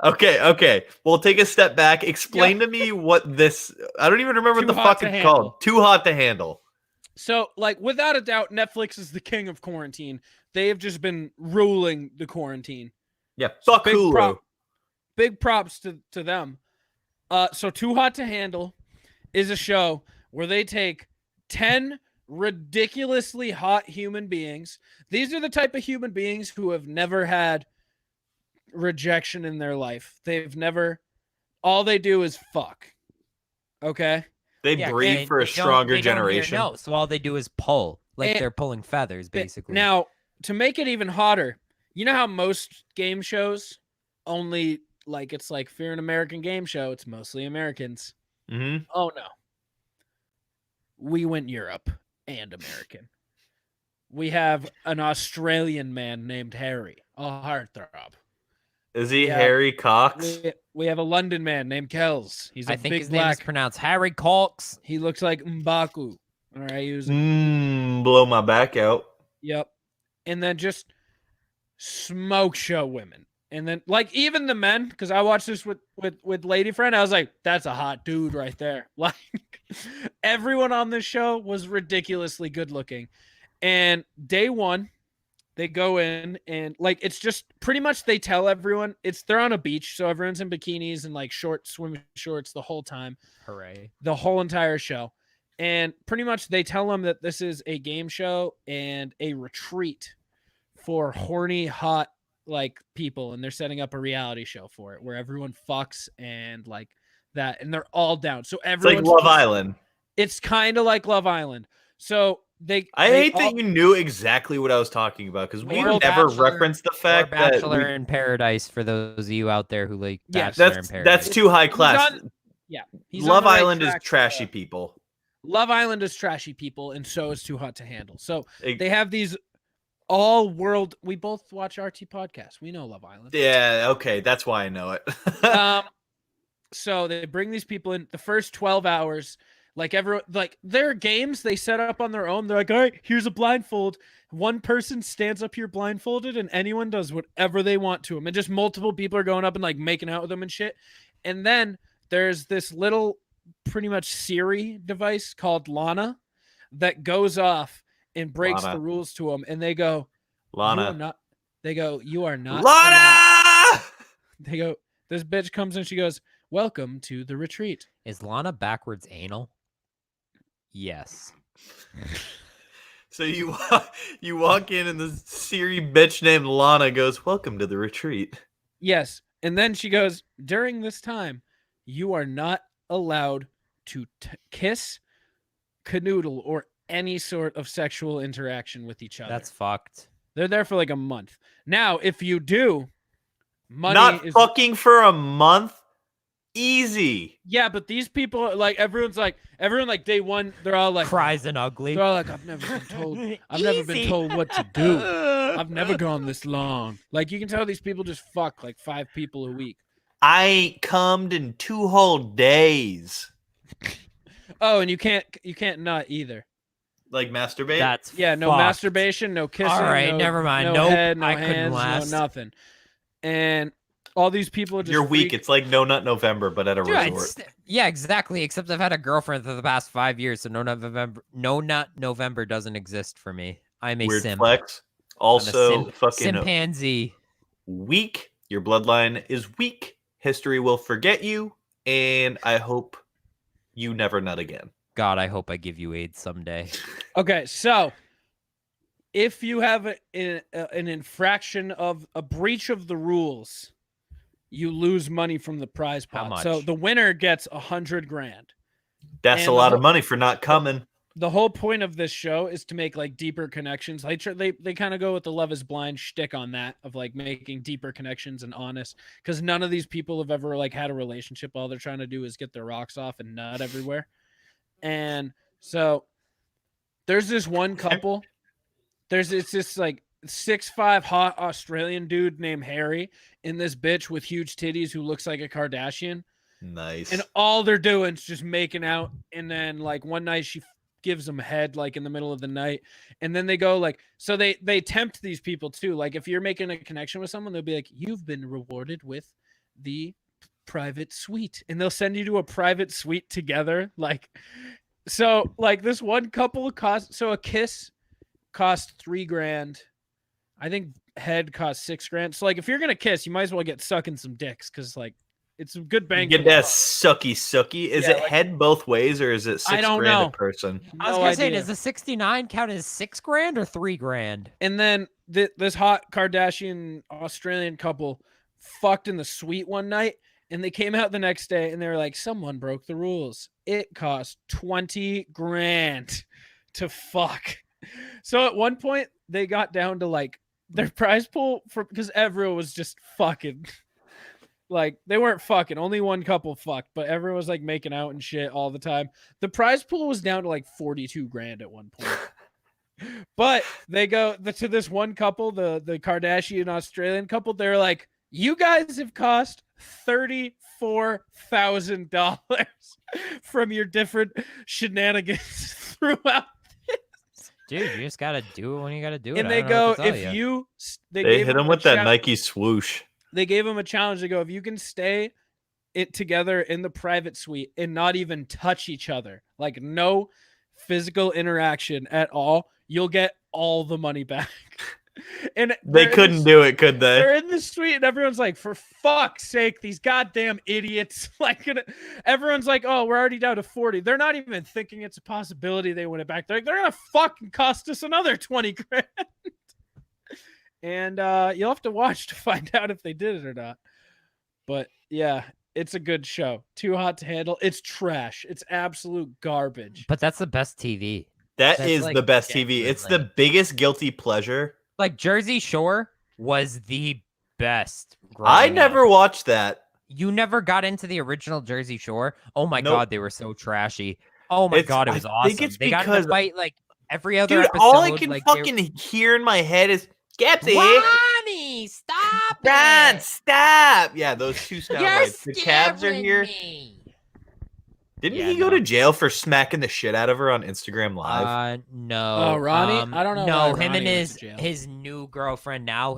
Okay. Well, take a step back. Explain to me what this. I don't even remember what the fuck it's called. Too Hot to Handle. So, like, without a doubt, Netflix is the king of quarantine. They have just been ruling the quarantine. Yeah, fuck Hulu. Big props to them. So Too Hot to Handle is a show where they take 10 ridiculously hot human beings. These are the type of human beings who have never had rejection in their life. All they do is fuck. Okay? They breed for a stronger generation. No, so all they do is pull. Like they're pulling feathers, basically. Now, to make it even hotter, you know how most game shows only, like, it's like, if you're an American game show, it's mostly Americans. Mm-hmm. Oh, no. We went Europe and American. We have an Australian man named Harry, a heartthrob. Is he Harry Cox? We have a London man named Kells. I think his name is pronounced Harry Cox. He looks like M'Baku. All right, blow my back out. Yep. And then just smoke show women. And then, like, even the men, because I watched this with lady friend, I was like, that's a hot dude right there. Like, everyone on this show was ridiculously good looking. And day one, they go in and, like, it's just pretty much they tell everyone they're on a beach, so everyone's in bikinis and like short swim shorts the whole time. Hooray. The whole entire show. And pretty much they tell them that this is a game show and a retreat for horny, hot, like, people, and they're setting up a reality show for it where everyone fucks and like that, and they're all down. So everyone's like Love Island. It's kind of like Love Island. So I hate that you knew exactly what I was talking about, because we never referenced the fact that Bachelor in Paradise, for those of you out there who like Bachelor in Paradise. That's too high class. Love Island is trashy people. Love Island is trashy people, and so is Too Hot to Handle. So they have these all world. We both watch RT podcasts. We know Love Island. Yeah, okay, that's why I know it. So they bring these people in the first 12 hours. Like, everyone, like, their games they set up on their own. They're like, all right, here's a blindfold. One person stands up here blindfolded, and anyone does whatever they want to them. And just multiple people are going up and like making out with them and shit. And then there's this little, pretty much Siri device called Lana that goes off and breaks the rules to them. And they go, Lana. You are not. Lana! They go, this bitch comes in. She goes, welcome to the retreat. Is Lana backwards anal? Yes. So you walk in and the Siri bitch named Lana goes, welcome to the retreat. Yes. And then she goes, during this time, you are not allowed to kiss, canoodle, or any sort of sexual interaction with each other. That's fucked. They're there for like a month. Now, if you do, money is fucking for a month? Easy. Yeah, but these people, like, everyone like day one, they're all like cries and ugly. They're all like, I've never been told what to do. I've never gone this long. Like, you can tell these people just fuck like 5 people a week. I ain't cummed in 2 whole days. Oh, and you can't nut either. Like masturbate? That's no fucked. Masturbation, no kissing. All right, never mind. No nope, head, no I hands, couldn't last. no nothing. And all these people are just You're weak. It's like No Nut November, but at a resort. Yeah, exactly. Except I've had a girlfriend for the past 5 years, so No Nut November doesn't exist for me. I'm a weird simp. Flex. Also, fucking chimpanzee. Weak. Your bloodline is weak. History will forget you, and I hope you never nut again. God, I hope I give you AIDS someday. Okay, so if you have an infraction of a breach of the rules, you lose money from the prize How pot. So much? the winner gets $100,000. That's And a lot of money for not coming. The whole point of this show is to make like deeper connections. They kind of go with the Love Is Blind shtick on that of like making deeper connections and honest, because none of these people have ever like had a relationship. All they're trying to do is get their rocks off and nut everywhere. And so there's this one couple. It's this like 6'5" hot Australian dude named Harry and this bitch with huge titties who looks like a Kardashian. Nice. And all they're doing is just making out. And then like one night she gives them head like in the middle of the night. And then they go like, so they tempt these people too. Like if you're making a connection with someone, they'll be like, you've been rewarded with the private suite. And they'll send you to a private suite together. Like, so like this one couple a kiss cost $3,000. I think head cost $6,000. So like if you're going to kiss, you might as well get sucking some dicks. Cause like, it's a good bang. Get that sucky. Is it like, head both ways or is it $6,000 a person? I was gonna say, does the 69 count as $6,000 or $3,000? And then this hot Kardashian Australian couple fucked in the suite one night, and they came out the next day and they were like, someone broke the rules. It cost $20,000 to fuck. So at one point they got down to like their prize pool because everyone was just fucking. Like they weren't fucking, only one couple fucked, but everyone was like making out and shit all the time. The prize pool was down to like $42,000 at one point. But they go to this one couple, the Kardashian Australian couple. They're like, you guys have cost $34,000 from your different shenanigans throughout. Dude, you just gotta do it when you gotta do it. And they go, they hit them with that Nike swoosh. They gave him a challenge. They go, if you can stay together in the private suite and not even touch each other, like no physical interaction at all, you'll get all the money back. And they couldn't do it, could they? They're in the suite and everyone's like, for fuck's sake, these goddamn idiots. Like everyone's like, oh, we're already down to 40. They're not even thinking it's a possibility they win it back. They're gonna fucking cost us another $20,000. And you'll have to watch to find out if they did it or not. But yeah, it's a good show. Too Hot to Handle. It's trash. It's absolute garbage. But that's the best TV. That's is like the best TV. It's the biggest guilty pleasure. Like Jersey Shore was the best. I never watched that. You never got into the original Jersey Shore? Oh my God, they were so trashy. Oh my God, it was awesome. I think it's because got in a fight like every other episode. All I can fucking hear in my head is Gapsy. Ronnie, stop Ron, it. Stop. Yeah, those two sound like the cabs are here. Didn't he go to jail for smacking the shit out of her on Instagram Live? No. Oh, Ronnie? I don't know. No, him and his new girlfriend now,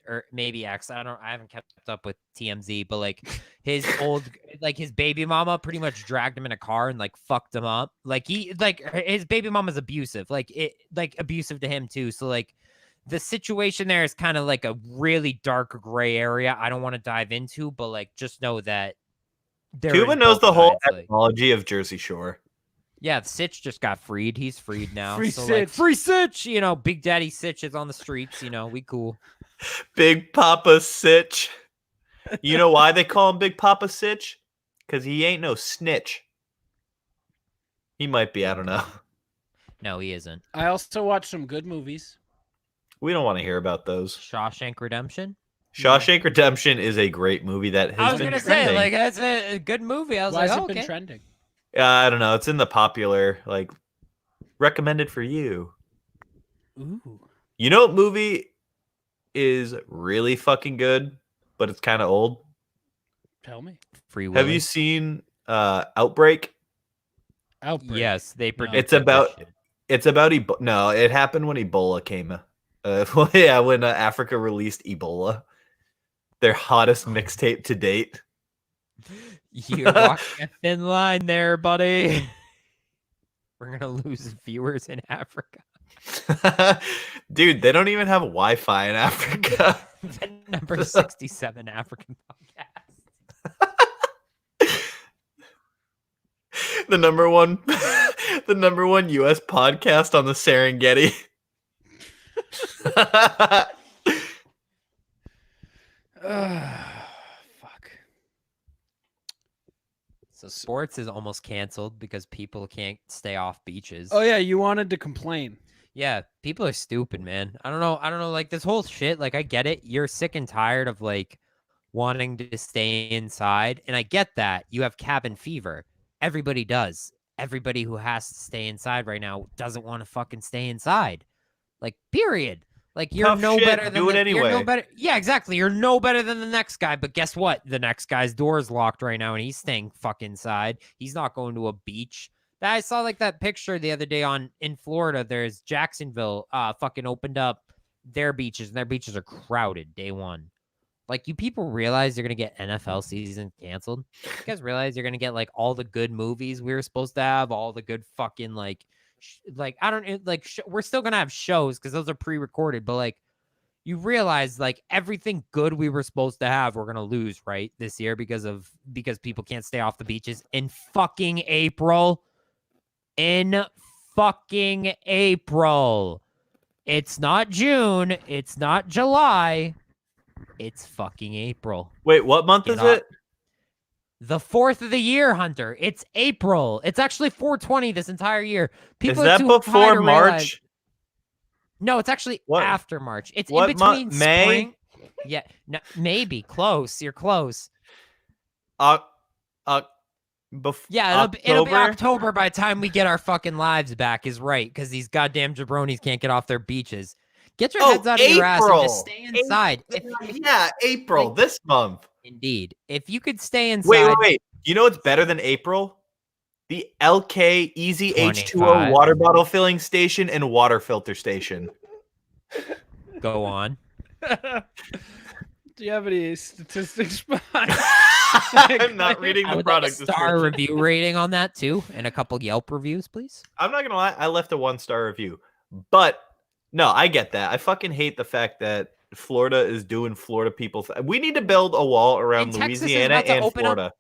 or maybe ex. I haven't kept up with TMZ, but like his old, like his baby mama pretty much dragged him in a car and like fucked him up. Like his baby mama's abusive, abusive to him too. So like the situation there is kind of like a really dark gray area. I don't want to dive into, but like just know that Cuba knows the whole etymology of Jersey Shore. Yeah, Sitch just got freed. He's freed now. Free so Sitch. Like, free Sitch. You know, Big Daddy Sitch is on the streets. You know, we cool. Big Papa Sitch. You know why they call him Big Papa Sitch? Because he ain't no snitch. He might be. I don't know. No, he isn't. I also watched some good movies. We don't want to hear about those. Shawshank Redemption. Shawshank Redemption is a great movie that has been trending. Say, like, that's a good movie. I was Why like, has it been trending? I don't know. It's in the popular, like, recommended for you. Ooh. You know what movie is really fucking good, but it's kind of old? Tell me. Free Willy. Have you seen Outbreak? Outbreak. Yes, they predicted It's about no, it happened when Ebola came. When Africa released Ebola. Their hottest mixtape to date. You're walking a thin line there, buddy. We're gonna lose viewers in Africa. Dude, they don't even have Wi-Fi in Africa. The number 67 African podcast. the number one US podcast on the Serengeti. sports is almost canceled because people can't stay off beaches. Oh yeah, you wanted to complain. Yeah, people are stupid, man. I don't know. Like this whole shit. Like I get it. You're sick and tired of like wanting to stay inside, and I get that. You have cabin fever. Everybody does. Everybody who has to stay inside right now doesn't want to fucking stay inside. Like period. Like you're Tough no shit, better than do it you're no anyway. better. Yeah, exactly. You're no better than the next guy. But guess what? The next guy's door is locked right now, and he's staying fucking inside. He's not going to a beach. I saw like that picture the other day in Florida. There's Jacksonville fucking opened up their beaches, and their beaches are crowded day one. Like, you people realize you're gonna get NFL season canceled? You guys realize you're gonna get like all the good movies we were supposed to have, all the good fucking like I don't like we're still gonna have shows because those are pre-recorded, but like you realize like everything good we were supposed to have we're gonna lose right this year because people can't stay off the beaches in fucking April. In fucking April. It's not June. It's not July. It's fucking April. Wait, what month is it? The 4th of the year, Hunter. It's April. It's actually 420 this entire year. Is that before March? No, it's actually after March. It's what in between May? spring. Yeah, no, maybe close. You're close. Yeah, it'll be October by the time we get our fucking lives back. Is right because these goddamn jabronis can't get off their beaches. Get your heads out of your ass and just stay inside. April, this month. Indeed. If you could stay inside. Wait. You know what's better than April? The LK Easy 25. H2O water bottle filling station and water filter station. Go on. Do you have any statistics behind? I'm not reading the product. Like a star review rating on that too, and a couple Yelp reviews, please. I'm not gonna lie, I left a 1-star review, but no, I get that. I fucking hate the fact that Florida is doing Florida people. We need to build a wall around Louisiana and Florida.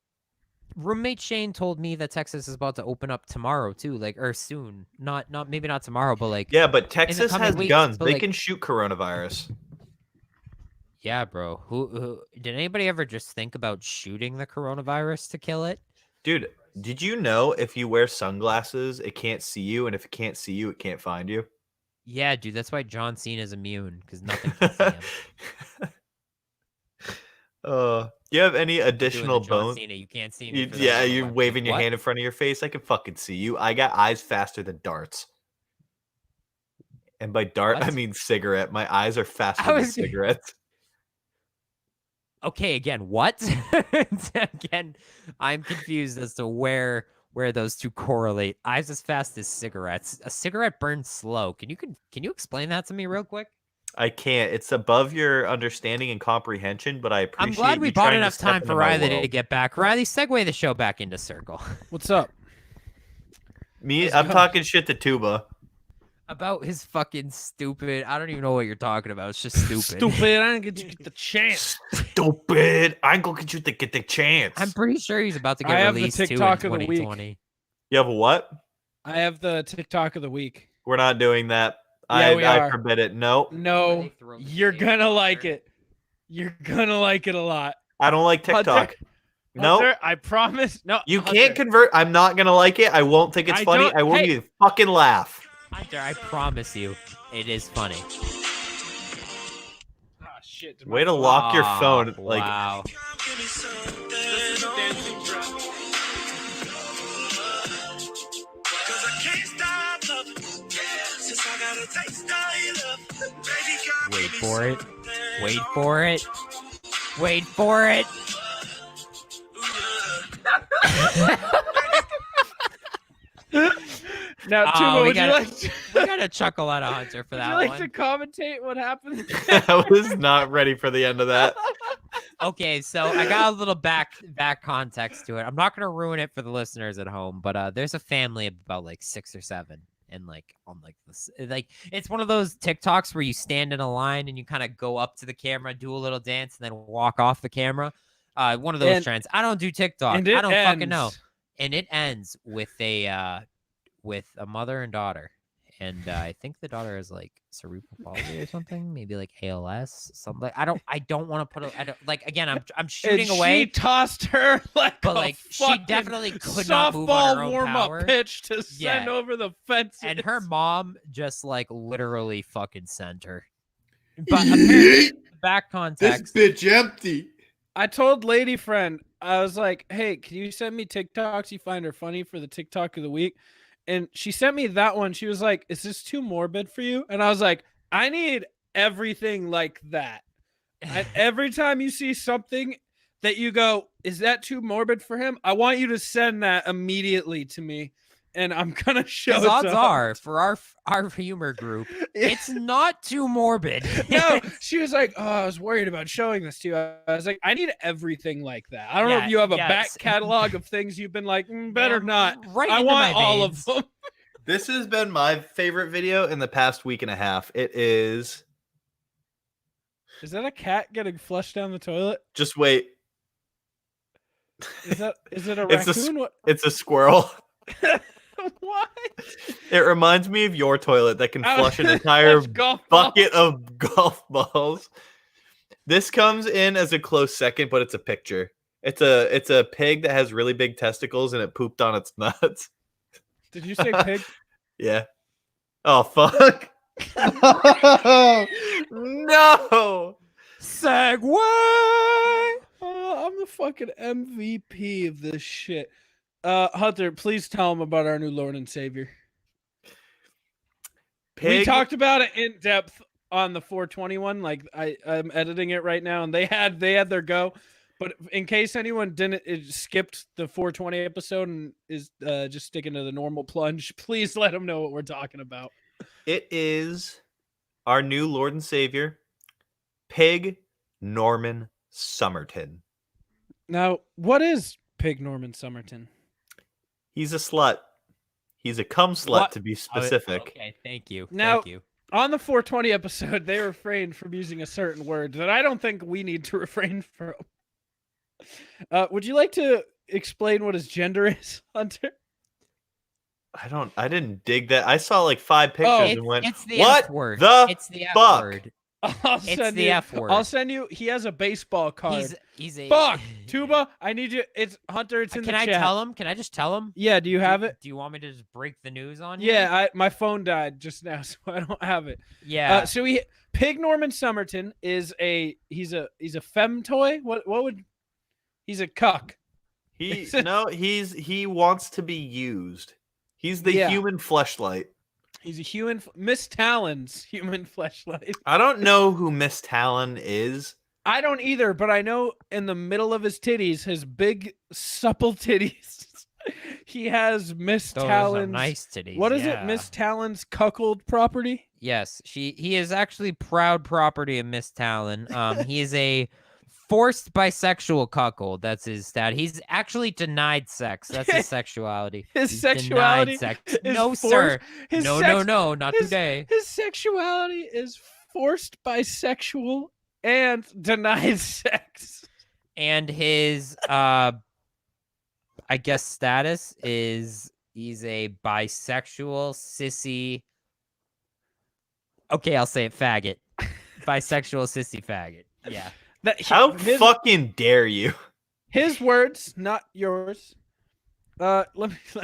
Roommate Shane told me that Texas is about to open up tomorrow too, like or soon. Not maybe not tomorrow, but like yeah, but Texas has guns. They like, can shoot coronavirus. Yeah, bro. Who did anybody ever just think about shooting the coronavirus to kill it? Dude, did you know if you wear sunglasses, it can't see you, and if it can't see you, it can't find you? Yeah, dude, that's why John Cena is immune because nothing can see him. Do you have any additional bones? You can't see me. Yeah, you're waving your hand in front of your face. I can fucking see you. I got eyes faster than darts. And by dart, I mean cigarette. My eyes are faster than cigarettes. Okay, again, what? Again, I'm confused as to where those two correlate. Eyes as fast as cigarettes. A cigarette burns slow. Can you explain that to me real quick? I can't. It's above your understanding and comprehension, but I appreciate. I'm glad we bought enough time for Riley to get back. Riley, segue the show back into Circle. What's up? I'm talking shit to Tuba. About his fucking stupid. I don't even know what you're talking about. It's just stupid. Stupid. I didn't get you the chance. Stupid. I ain't gonna get you to get the chance. I'm pretty sure he's about to get released too in 2020. You have a what? I have the TikTok of the week. We're not doing that. Yeah, I forbid it. No. No. You're gonna like it. You're gonna like it a lot. I don't like TikTok. No, I promise. No, you can't convert. I'm not gonna like it. I won't think it's funny. I won't even fucking laugh. Hunter, I promise you, it is funny. Oh, shit. Way to lock your phone. Like, wow. Wait for it. Wait for it. Wait for it. Now, Tuba, would you like to... We got a chuckle out of Hunter for that one. Would you like to commentate what happened? I was not ready for the end of that. Okay, so I got a little back context to it. I'm not going to ruin it for the listeners at home, but there's a family of about like 6 or 7. And like on like this, like it's one of those TikToks where you stand in a line and you kind of go up to the camera, do a little dance, and then walk off the camera. One of those trends. I don't do TikTok. I don't fucking know. And it ends with a mother and daughter, and I think the daughter has like cerebral palsy or something, maybe like ALS, something. Like, I don't want to put I don't like again. I'm shooting and away. She tossed her like But, a like, she fucking definitely could not move on her softball own warm-up power. pitch to send Yeah. over the fence. And her mom just like literally fucking sent her. But apparently, back context. bitch empty. I told lady friend, I was like, hey, can you send me TikToks you find her funny for the TikTok of the week? And she sent me that one. She was like, is this too morbid for you? And I was like, I need everything like that. Every time you see something that you go, is that too morbid for him? I want you to send that immediately to me. And I'm going to show Because it odds to are, for our humor group, it's not too morbid. No, she was like, oh, I was worried about showing this to you. I was like, I need everything like that. I don't know if you have a back catalog of things you've been like, better not. Right I into want my all veins. of them. This has been my favorite video in the past week and a half. It is. Is that a cat getting flushed down the toilet? Just wait. Is it a It's raccoon? It's a squirrel. What? It reminds me of your toilet that can flush an entire bucket balls. of golf balls. This comes in as a close second, but it's a picture. It's a pig that has really big testicles and it pooped on its nuts. Did you say pig? Yeah. Oh fuck. No. Segway. I'm the fucking MVP of this shit. Hunter, please tell him about our new Lord and Savior. We talked about it in depth on the 421. Like I'm editing it right now, and they had their go. But in case anyone skipped the 420 episode and is just sticking to the normal plunge, please let them know what we're talking about. It is our new Lord and Savior, Pig Norman Somerton. Now, what is Pig Norman Somerton? He's a slut. He's a cum slut, to be specific. Okay, thank you. Now, thank you. On the 420 episode, they refrained from using a certain word that I don't think we need to refrain from. Would you like to explain what his gender is, Hunter? I didn't dig that. I saw like 5 pictures and went, it's the what F word. the It's the F fuck? word. It's the F word. I'll send you. He has a baseball card. He's a Fuck, Tuba. I need you. It's Hunter. It's in the chat. Can I tell him? Can I just tell him? Yeah. Do you have it? Do you want me to just break the news on you? Yeah. My phone died just now, so I don't have it. Yeah. So Pig Norman Somerton is he's a femtoy. What would he's a cuck. He wants to be used. He's the human fleshlight. He's a human Miss Talon's human fleshlight. I don't know who Miss Talon is. I don't either, but I know in the middle of his titties, his big supple titties, he has Miss Talon's nice titties. What is it? Miss Talon's cuckold property? Yes, he is actually proud property of Miss Talon. He is a forced bisexual cuckold. That's his stat. He's actually denied sex. That's his sexuality. His sexuality sex. is No, forced. sir. No, not today. His sexuality is forced bisexual and denied sex. And his I guess status is he's a bisexual sissy. Okay, I'll say it, faggot. Bisexual sissy faggot. Yeah. How fucking dare you? His words, not yours. Let me see.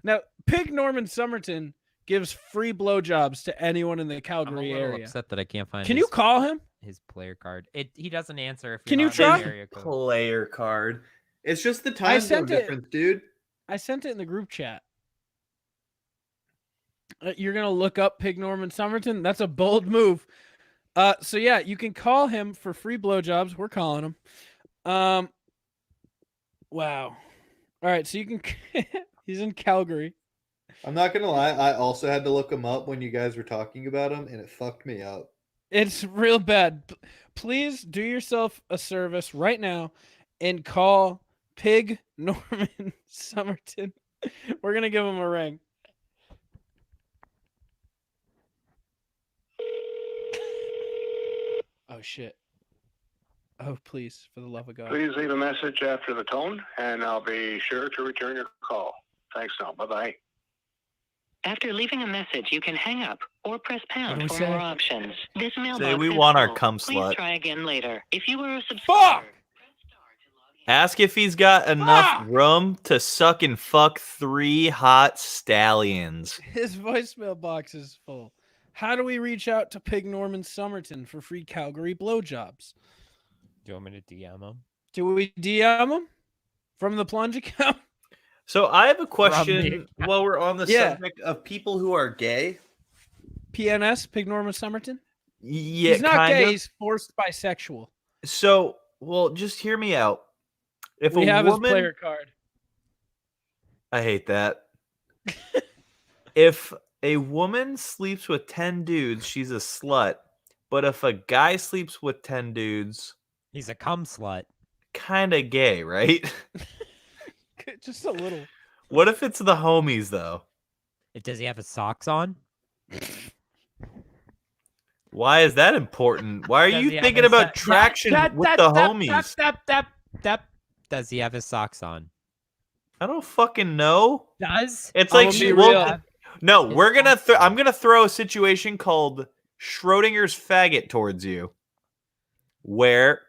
Now, Pig Norman Somerton gives free blowjobs to anyone in the Calgary I'm a little area. upset that I can't find. Can you call him? His player card. He doesn't answer if. Can you you're try? not in the area code. Player card. It's just the time zone difference, dude. I sent it in the group chat. You're gonna look up Pig Norman Somerton. That's a bold move. So yeah, you can call him for free blowjobs. We're calling him. Wow. All right, so you can. He's in Calgary. I'm not gonna lie. I also had to look him up when you guys were talking about him, and it fucked me up. It's real bad. Please do yourself a service right now and call Pig Norman Somerton. We're gonna give him a ring. Oh shit. Oh, please, for the love of God. Please leave a message after the tone, and I'll be sure to return your call. Thanks now. Bye-bye. After leaving a message, you can hang up or press pound do we for say? more options. This mailbox Say we is want our full. cum Please slut. try again later. If you are a Fuck! subscriber, Ask if he's got enough room to suck and fuck 3 hot stallions. His voicemail box is full. How do we reach out to Pig Norman Somerton for free Calgary blowjobs? Do you want me to DM him? Do we DM him from the Plunge account? So I have a the question while we're on the Yeah. subject of people who are gay. PNS, Pig Norman Somerton? Yeah, He's not kind gay, of. he's forced bisexual. So, well, just hear me out. If We a have woman, his player card. I hate that. If a woman sleeps with 10 dudes, she's a slut. But if a guy sleeps with 10 dudes, He's a cum slut. kind of gay, right? Just a little. What if it's the homies, though? Does he have his socks on? Why is that important? Why are Does you he have thinking his about so- traction with the homies? Does he have his socks on? I don't fucking know. Does? It's I'm like gonna she be will. real. No, His we're gonna. socks on. I'm gonna throw a situation called Schrodinger's faggot towards you, where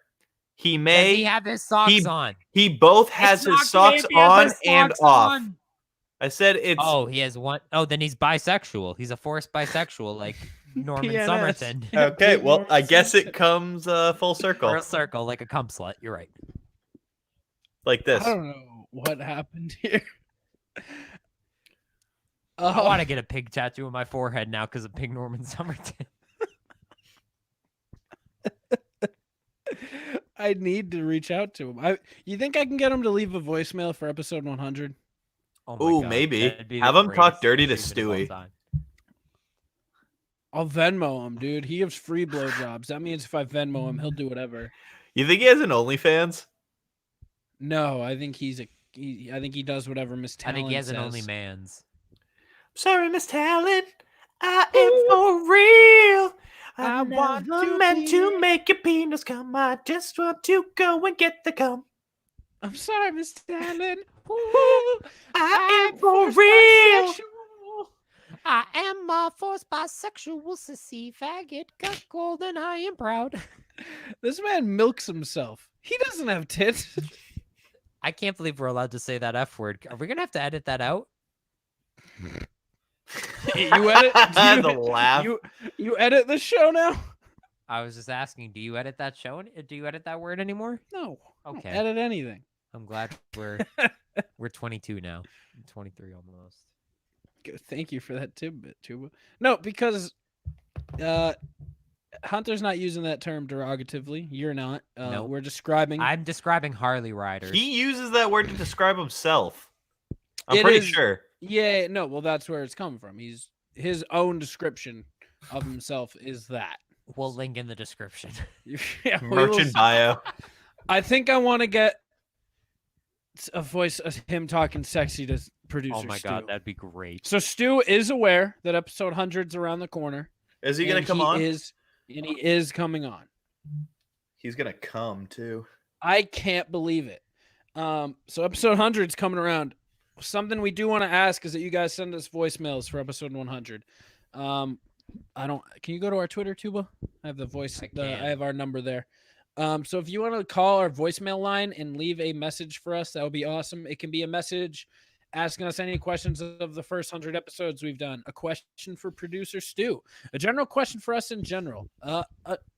he Does may he have his socks on? he both has It's his not socks gay if he has on his and socks off. on. I said it's. Oh, he has one. Oh, then he's bisexual. He's a forced bisexual, like Norman PNS. Somerton. Okay, Big well, Norman I guess it Somerton. comes full circle Or a circle, like a cum slut. You're right. like this. I don't know what happened here. I want to get a pig tattoo on my forehead now because of Pig Norman Somerton. I need to reach out to him. You think I can get him to leave a voicemail for episode 100? Oh my Ooh, God, maybe. that'd be the Have him talk greatest dirty to achievement of all Stewie. time. I'll Venmo him, dude. He gives free blowjobs. That means if I Venmo him, he'll do whatever. You think he has an OnlyFans? No, I think I think he does whatever Miss I Talent think he has an says. only man's. Sorry, Miss Talent. I am for real. I I want want to meant be- to make your penis come. I just want to go and get the cum. I'm sorry, Miss Talent. I am for forced real. bisexual. I am a forced bisexual sissy faggot, got gold and I am proud. This man milks himself. He doesn't have tits. I can't believe we're allowed to say that F word. Are we gonna have to edit that out? You edit The laugh. You edit the show now? I was just asking, do you edit that show? Do you edit that word anymore? No. I don't Okay. edit anything. I'm glad we're 22 now. I'm 23 almost. Good. Thank you for that tidbit, Tuba. No, because Hunter's not using that term derogatively. You're not. Nope. We're describing. I'm describing Harley riders. He uses that word to describe himself. I'm It pretty is- sure. Yeah, no. Well, that's where it's come from. His own description of himself is that. We'll link in the description. Yeah, we will Merchant see. bio. I think I want to get a voice of him talking sexy to producer. Oh my Stu. God, that'd be great. So Stu is aware that episode 100's around the corner. Is he gonna and come on? And he is coming on. He's gonna come too. I can't believe it. So episode 100's coming around. Something we do want to ask is that you guys send us voicemails for episode 100. Can you go to our Twitter, Tuba? I have the voice. I I can. have our number there. So if you want to call our voicemail line and leave a message for us, that would be awesome. It can be a message asking us any questions of the first 100 episodes we've done, a question for producer Stu, a general question for us in general, a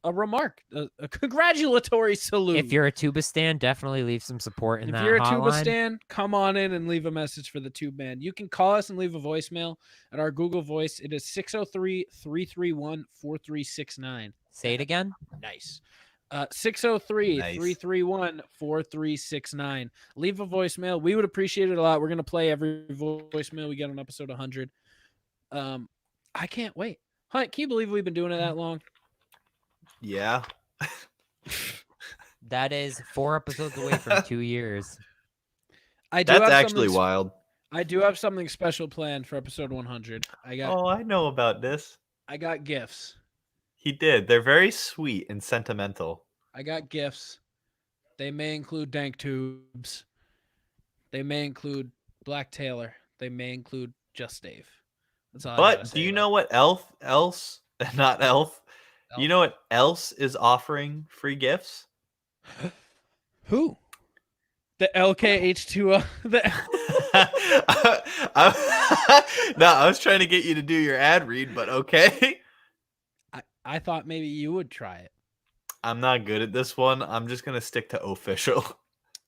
remark, a congratulatory salute. If you're a tuba stan, definitely leave some support in If that you're a tuba hotline. stan, come on in and leave a message for the tube band. You can call us and leave a voicemail at our Google Voice. It is 603-331-4369. Say it again. Nice. 603-331-4369. Leave a voicemail. We would appreciate it a lot. We're going to play every voicemail we get on episode 100. I can't wait. Hunt, can you believe we've been doing it that long? Yeah. That is 4 episodes away from 2 years. I do That's have actually something- wild. I do have something special planned for episode 100. Oh, I know about this. I got gifts. He did. They're very sweet and sentimental. I got gifts. They may include dank tubes. They may include Black Taylor. They may include Just Dave. That's all I gotta But say do you about know what not elf? You know what else is offering free gifts? it. Who? The LKH2O. No, I was trying to get you to do your ad read, but okay. I thought maybe you would try it. I'm not good at this one. I'm just gonna stick to official.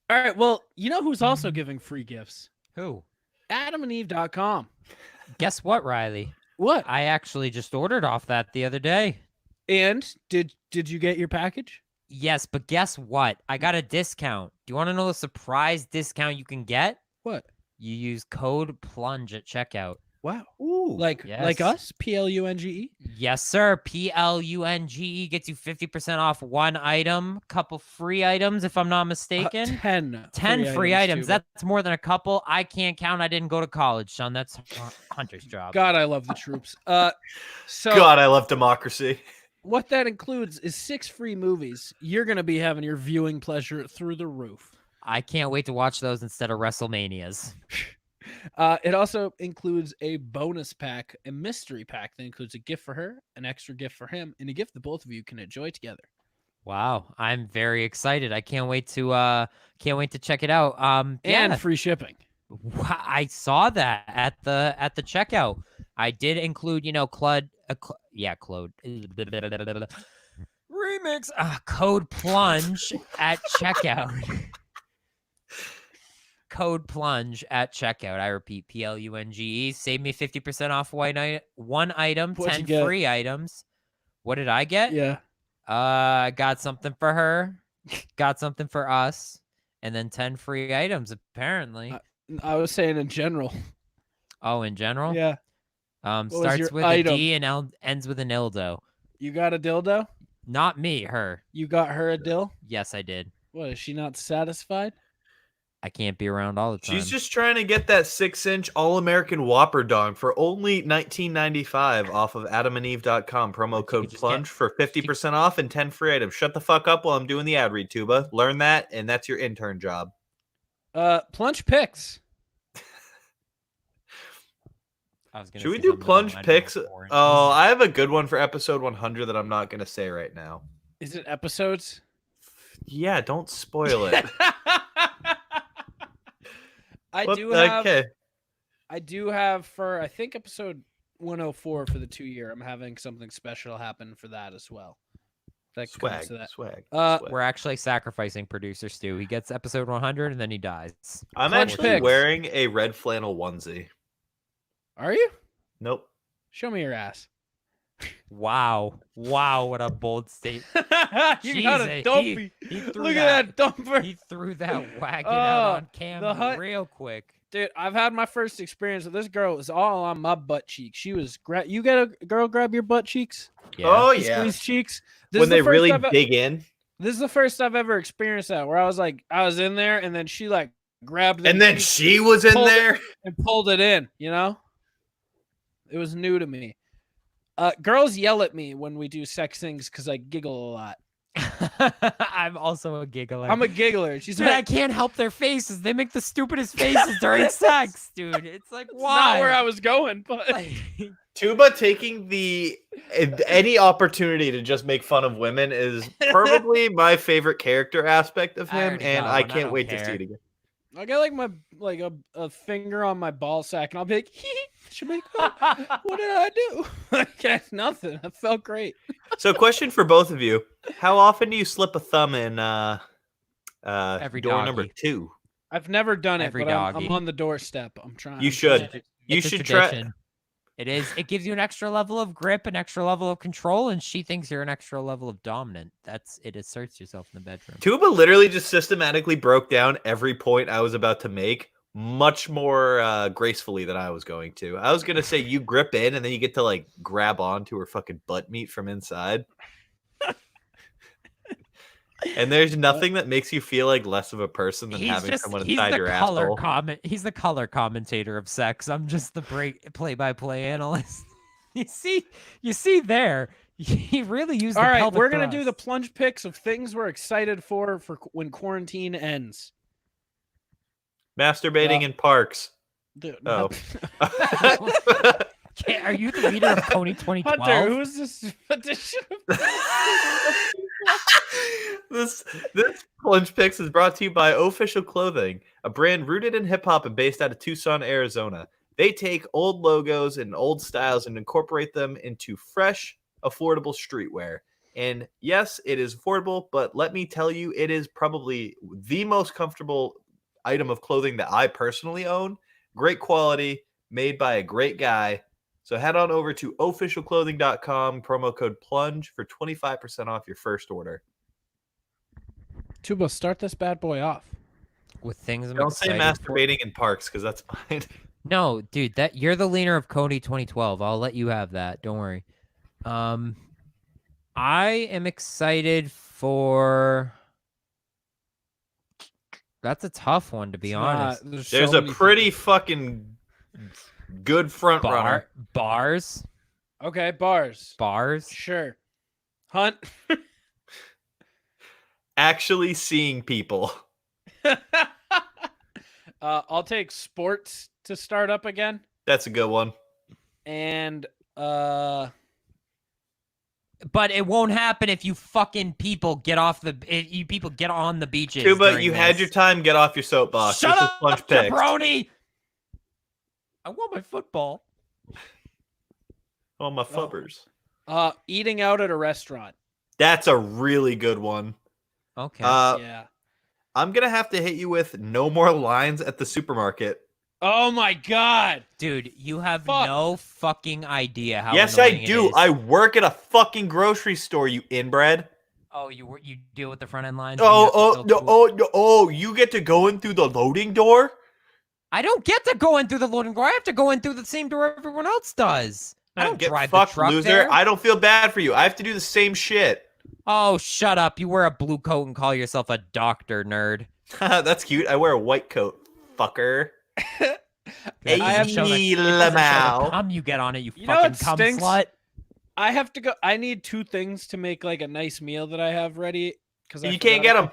All right. Well, you know who's also giving free gifts? Who? AdamandEve.com. Guess what, Riley? What? I actually just ordered off that the other day. And did you get your package? Yes, but guess what? I got a discount. Do you want to know the surprise discount you can get? What? You use code PLUNGE at checkout. Wow. Ooh. Like Yes. us? PLUNGE? Yes, sir. PLUNGE gets you 50% off one item, couple free items, if I'm not mistaken. 10 free items. too, but- That's more than a couple. I can't count. I didn't go to college, son. That's Hunter's job. God, I love the troops. So God, I love democracy. what that includes is 6 free movies. You're gonna be having your viewing pleasure through the roof. I can't wait to watch those instead of WrestleManias. It also includes a bonus pack, a mystery pack that includes a gift for her, an extra gift for him, and a gift that both of you can enjoy together. Wow, I'm very excited. I can't wait to check it out. And Yeah, free shipping. I saw that at the checkout. I did include, Claude. Claude. Remix. Code PLUNGE at checkout. Code PLUNGE at checkout. I repeat, PLUNGE. Save me 50% off one item, What'd you 10 get? free items. What did I get? Yeah. I got something for her, got something for us, and then 10 free items, apparently. I was saying in general. Oh, in general? Yeah. was your Starts with item? a D and ends with an ildo. You got a dildo? Not me, her. You got her a dill? Yes, I did. What, is she not satisfied? I can't be around all the time. She's just trying to get that 6-inch All-American Whopper dong for only $19.95 off of AdamandEve.com. Promo code just PLUNGE for 50% off and 10 free items. Shut the fuck up while I'm doing the ad read, Tuba. Learn that, and that's your intern job. Plunge picks. I was gonna Should we say do something, but plunge I don't picks? know for it. Oh, I have a good one for episode 100 that I'm not going to say right now. Is it episodes? Yeah, don't spoil it. I do have for I think episode 104 for the 2 year. I'm having something special happen for that as well. That comes to that. Swag. We're actually sacrificing producer Stu. He gets episode 100 and then he dies. I'm Plunge actually picks. wearing a red flannel onesie. Are you? Nope. Show me your ass. Wow, what a bold statement. You got a Jeez, dumpy. he threw Look at that dumper. He threw that wagon out on cam the hut- real quick. Dude, I've had my first experience with this girl. It was all on my butt cheeks. She was you get a girl grab your butt cheeks? Oh, You yeah. Squeeze cheeks. This When is the they first really I've- dig in. This is the first I've ever experienced that, where I was in there and then she like grabbed them And then cheeks she was in pulled it- there. and pulled it in, you know? It was new to me. Girls yell at me when we do sex things because I giggle a lot. I'm also a giggler. I'm a giggler. She's Dude, I like, can't help their faces. They make the stupidest faces during sex, dude. It's like, it's why? not where I was going, but Like, Tuba taking any opportunity to just make fun of women is probably my favorite character aspect of I him, already and got I one. I can't don't wait to care. see it again. I got like a finger on my ball sack, and I'll be like, should make what did I do? Okay, nothing. It felt great. So, question for both of you: how often do you slip a thumb in Every door doggy. number 2? I've never done it, Every but I'm doggy. on the doorstep. I'm trying. You I'm should. trying. You it's a should try. tradition. It is. It gives you an extra level of grip, an extra level of control, and she thinks you're an extra level of dominant. It asserts yourself in the bedroom. Tuba literally just systematically broke down every point I was about to make much more gracefully than I was going to. I was going to say you grip in and then you get to like grab onto her fucking butt meat from inside. And there's nothing that makes you feel like less of a person than having someone inside your asshole. He's the color commentator of sex. I'm just the play-by-play analyst. You see there. He really used. All the right, pelvic we're gonna do the thrust. plunge picks of things we're excited for when quarantine ends. Masturbating in parks. Dude, Oh. Are you the leader of Coney 2012? Hunter, who is this edition? This Plunge Picks is brought to you by Official Clothing, a brand rooted in hip hop and based out of Tucson, Arizona. They take old logos and old styles and incorporate them into fresh, affordable streetwear. And yes, it is affordable, but let me tell you, it is probably the most comfortable item of clothing that I personally own. Great quality, made by a great guy. So head on over to officialclothing.com, promo code PLUNGE for 25% off your first order. Tuba, start this bad boy off. With things I'm Don't say excited for. masturbating in parks, because that's mine. No, dude, that you're the leader of Coney 2012. I'll let you have that. Don't worry. I am excited for. That's a tough one, to be honest. There's a pretty fucking good front runner. Bars. Okay, bars. Bars. Sure. Hunt. Actually seeing people. I'll take sports to start up again. That's a good one. And But it won't happen if you fucking people get off the. If you people get on the beaches. Tuba, during you this. had your time. Get off your soapbox. Shut This is up, Plunge Picks. jabroni! I want my football. Oh, my fubbers. eating out at a restaurant. That's a really good one. Okay. Yeah. I'm going to have to hit you with no more lines at the supermarket. Oh my god. Dude, you have Fuck. no fucking idea how. Yes, I annoying it do. is. I work at a fucking grocery store, you inbred. Oh, you deal with the front end lines. You get to go in through the loading door? I don't get to go in through the loading door. I have to go in through the same door everyone else does. I don't Get drive the fucked, truck loser. there. I don't feel bad for you. I have to do the same shit. Oh, shut up! You wear a blue coat and call yourself a doctor, nerd. That's cute. I wear a white coat, fucker. Hey, I have Lamau. cum you get on it, you You know fucking what cum stinks? slut. I have to go. I need two things to make like a nice meal that I have ready. Because You can't get 'em.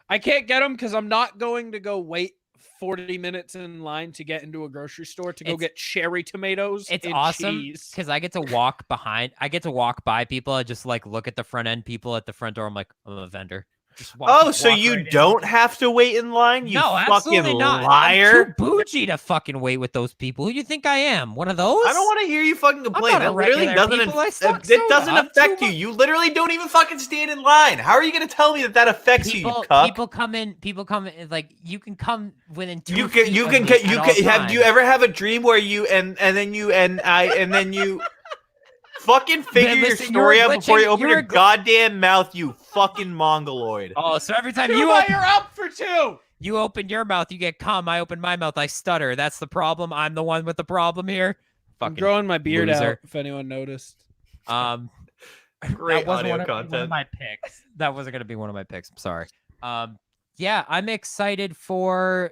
I can't get them because I'm not going to go wait 40 minutes in line to get into a grocery store to go It's- get cherry tomatoes. It's and awesome cheese. because I get to walk behind. I get to walk by people. I just like look at the front end people at the front door. I'm like, I'm a vendor. Just Oh, so walk you right in. don't have to wait in line? You No, absolutely fucking not. liar. I'm too bougie to fucking wait with those people. Who do you think I am? One of those? I don't want to hear you fucking complain. not a That literally regular doesn't people. I suck it doesn't soda. I'm affect too you. You literally don't even fucking stand in line. How are you going to tell me that that affects you, you cuck? People come in. Like you can come within 2 You feet can you of can me get at you all can have do you times. ever have a dream where you and then you fucking figure your listen, story you're out before you glitching- open you're your goddamn mouth, you fucking mongoloid. Oh, so every time Tuba, you're up for two. you open your mouth, you get cum. I open my mouth, I stutter. That's the problem. I'm the one with the problem here. I'm Fucking growing my beard loser. out. If anyone noticed. Great that wasn't audio one of content. my picks. That wasn't gonna be one of my picks. I'm sorry. Yeah, I'm excited for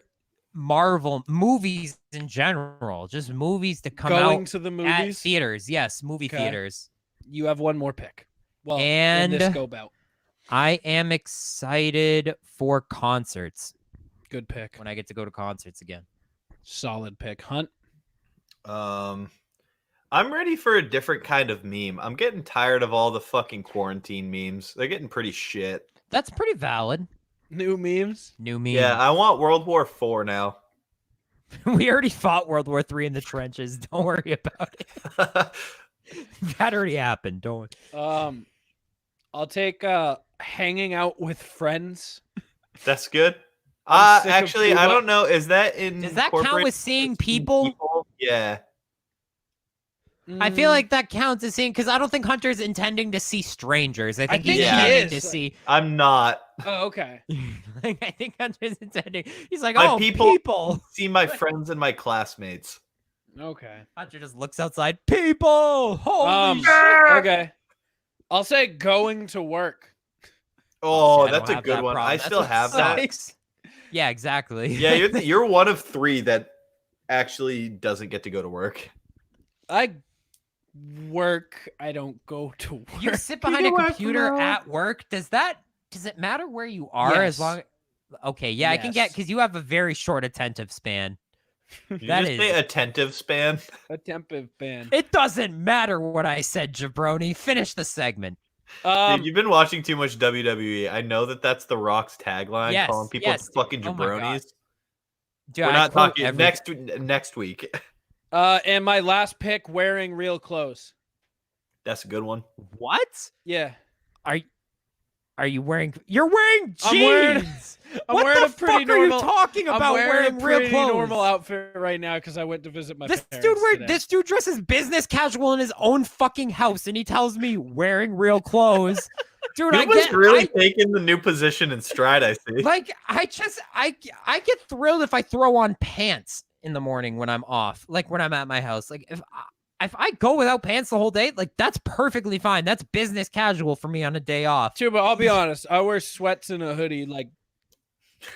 Marvel movies in general. Just movies to come Going out to the at movies. theaters. Yes, movie Okay. theaters. You have one more pick. Well, And- in this go bout. I am excited for concerts Good pick. when I get to go to concerts again. Solid pick. Hunt. I'm ready for a different kind of meme. I'm getting tired of all the fucking quarantine memes. They're getting pretty shit. That's pretty valid. New memes. New meme. Yeah, I want World War IV now. We already fought World War III in the trenches. Don't worry about it. That already happened. Don't. I'll take hanging out with friends. That's good. I'm sick of Actually, I Cuba. don't know. Is that in? Does that count with seeing people? Yeah. I feel Mm, like that counts as seeing because I don't think Hunter's intending to see strangers. I think think he's he intending to is. see. I'm not. Oh, okay. Like, I think Hunter's intending. He's like, My oh, people- people. See my friends and my classmates. Okay. Hunter just looks outside. People. Holy shit. Okay. I'll say going to work. Oh, I don't that's a have good that one. problem. I That's still what have that. sucks. Yeah, exactly. Yeah, you're one of three that actually doesn't get to go to work. I work. I don't go to work. You sit behind a can work computer from home. at work. Does it matter where you are as Yes. long? Okay, yeah, I can get Yes. because you have a very short attentive span. Did you That just say is- attentive span? Attentive ban. It doesn't matter what I said, Jabroni. Finish the segment. Dude, you've been watching too much WWE. I know that that's The Rock's tagline, Yes, calling people yes, dude. fucking Oh my God. jabronis. Dude, We're I not quote talking everything. next week. And my last pick, wearing real clothes. That's a good one. What? Yeah. Are you wearing? You're wearing jeans. I'm wearing- I'm what wearing the a pretty fuck are normal- you talking I'm about? wearing a real pretty clothes. normal outfit right now because I went to visit my This parents today. this dude dresses business casual in his own fucking house, and he tells me wearing real clothes. Dude, He I was get really taking the new position in stride, I see. I get thrilled if I throw on pants in the morning when I'm off, like when I'm at my house. Like if I go without pants the whole day, like that's perfectly fine. That's business casual for me on a day off. Too, but I'll be honest. I wear sweats and a hoodie like